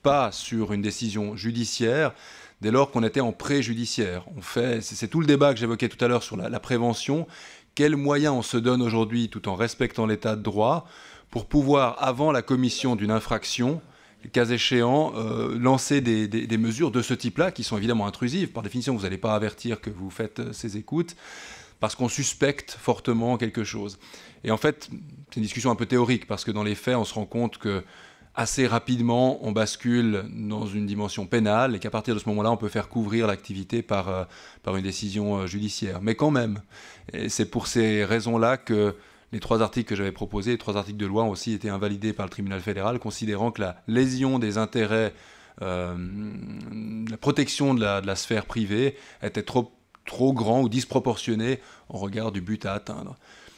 Speaker 6: pas sur une décision judiciaire, dès lors qu'on était en pré-judiciaire. C'est tout le débat que j'évoquais tout à l'heure sur la prévention. Quels moyens on se donne aujourd'hui, tout en respectant l'état de droit, pour pouvoir, avant la commission d'une infraction, cas échéant, lancer des mesures de ce type-là, qui sont évidemment intrusives. Par définition, vous n'allez pas avertir que vous faites ces écoutes, parce qu'on suspecte fortement quelque chose. Et en fait, c'est une discussion un peu théorique, parce que dans les faits, on se rend compte que assez rapidement, on bascule dans une dimension pénale, et qu'à partir de ce moment-là, on peut faire couvrir l'activité par une décision judiciaire. Mais quand même, et c'est pour ces raisons-là que les 3 articles que j'avais proposés, les 3 articles de loi ont aussi été invalidés par le tribunal fédéral, considérant que la lésion des intérêts, la protection de la sphère privée était trop grand ou disproportionné au regard du but à atteindre.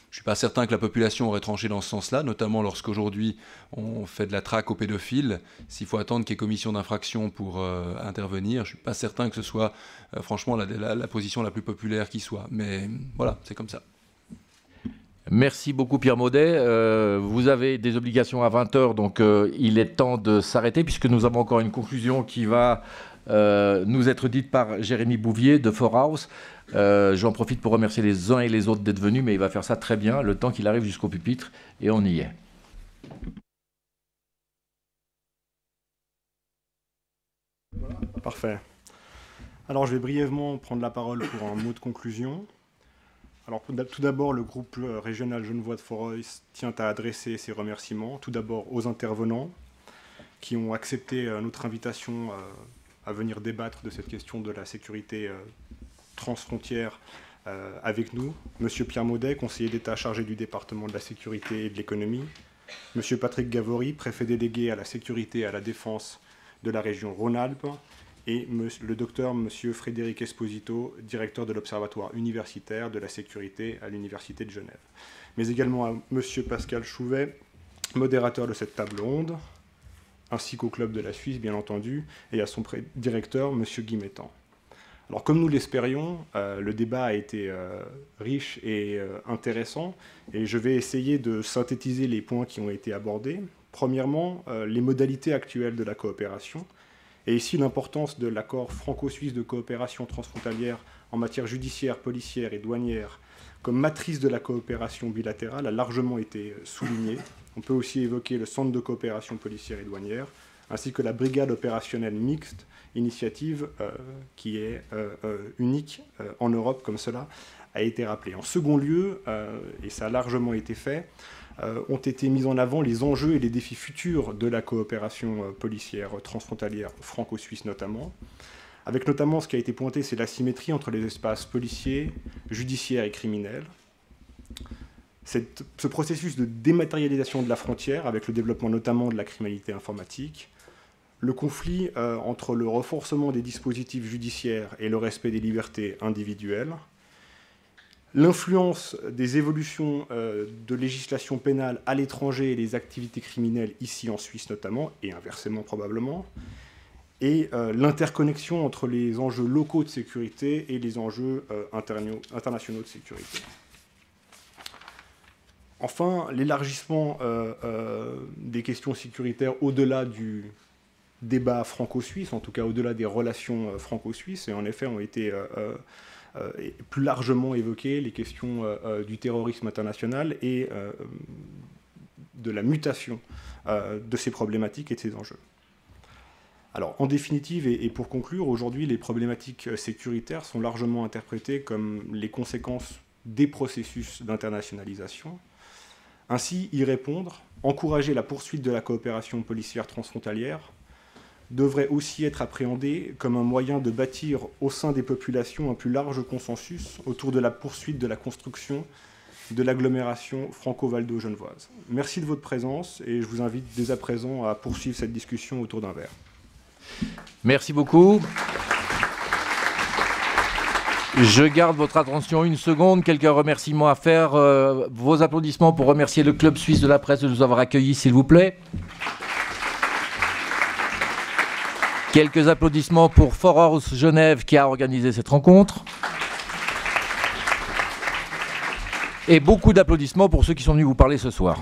Speaker 6: Je ne suis pas certain que la population aurait tranché dans ce sens-là, notamment lorsqu'aujourd'hui on fait de la traque aux pédophiles. S'il faut attendre qu'il y ait commission d'infraction pour intervenir, je ne suis pas certain que ce soit franchement la position la plus populaire qui soit. Mais voilà, c'est comme ça.
Speaker 4: Merci beaucoup Pierre Maudet. Vous avez des obligations à 20h, donc il est temps de s'arrêter puisque nous avons encore une conclusion qui va nous être dite par Jérémy Bouvier de Forhaus. J'en profite pour remercier les uns et les autres d'être venus, mais il va faire ça très bien, le temps qu'il arrive jusqu'au pupitre, et on y est.
Speaker 11: Voilà, parfait. Alors je vais brièvement prendre la parole pour un mot de conclusion. Alors tout d'abord, le groupe régional Genevois de Forhaus tient à adresser ses remerciements, tout d'abord aux intervenants qui ont accepté notre invitation à venir débattre de cette question de la sécurité transfrontière avec nous M. Pierre Maudet, conseiller d'État chargé du département de la sécurité et de l'économie, M. Patrick Gavory, préfet délégué à la sécurité et à la défense de la région Rhône-Alpes, et le docteur M. Frédéric Esposito, directeur de l'Observatoire universitaire de la sécurité à l'Université de Genève. Mais également à M. Pascal Chouvet, modérateur de cette table ronde, ainsi qu'au Club de la Suisse, bien entendu, et à son directeur, M. Guy Métan. Alors, comme nous l'espérions, le débat a été riche et intéressant, et je vais essayer de synthétiser les points qui ont été abordés. Premièrement, les modalités actuelles de la coopération, et ici l'importance de l'accord franco-suisse de coopération transfrontalière en matière judiciaire, policière et douanière comme matrice de la coopération bilatérale a largement été soulignée. On peut aussi évoquer le Centre de coopération policière et douanière, ainsi que la brigade opérationnelle mixte, initiative qui est unique en Europe, comme cela a été rappelé. En second lieu, et ça a largement été fait, ont été mis en avant les enjeux et les défis futurs de la coopération policière transfrontalière franco-suisse notamment, avec notamment ce qui a été pointé, c'est l'asymétrie entre les espaces policiers, judiciaires et criminels. Ce processus de dématérialisation de la frontière, avec le développement notamment de la criminalité informatique, le conflit entre le renforcement des dispositifs judiciaires et le respect des libertés individuelles, l'influence des évolutions de législation pénale à l'étranger et les activités criminelles ici en Suisse notamment, et inversement probablement, et l'interconnexion entre les enjeux locaux de sécurité et les enjeux internationaux de sécurité. Enfin, l'élargissement des questions sécuritaires au-delà du débat franco-suisse, en tout cas au-delà des relations franco-suisses, et en effet ont été plus largement évoquées les questions du terrorisme international et de la mutation de ces problématiques et de ces enjeux. Alors, en définitive, et pour conclure, aujourd'hui, les problématiques sécuritaires sont largement interprétées comme les conséquences des processus d'internationalisation. Ainsi, y répondre, encourager la poursuite de la coopération policière transfrontalière, devrait aussi être appréhendé comme un moyen de bâtir au sein des populations un plus large consensus autour de la poursuite de la construction de l'agglomération franco-valdo-genevoise. Merci de votre présence et je vous invite dès à présent à poursuivre cette discussion autour d'un verre.
Speaker 4: Merci beaucoup. Je garde votre attention une seconde. Quelques remerciements à faire. Vos applaudissements pour remercier le Club suisse de la presse de nous avoir accueillis, s'il vous plaît. Quelques applaudissements pour For House Genève qui a organisé cette rencontre. Et beaucoup d'applaudissements pour ceux qui sont venus vous parler ce soir.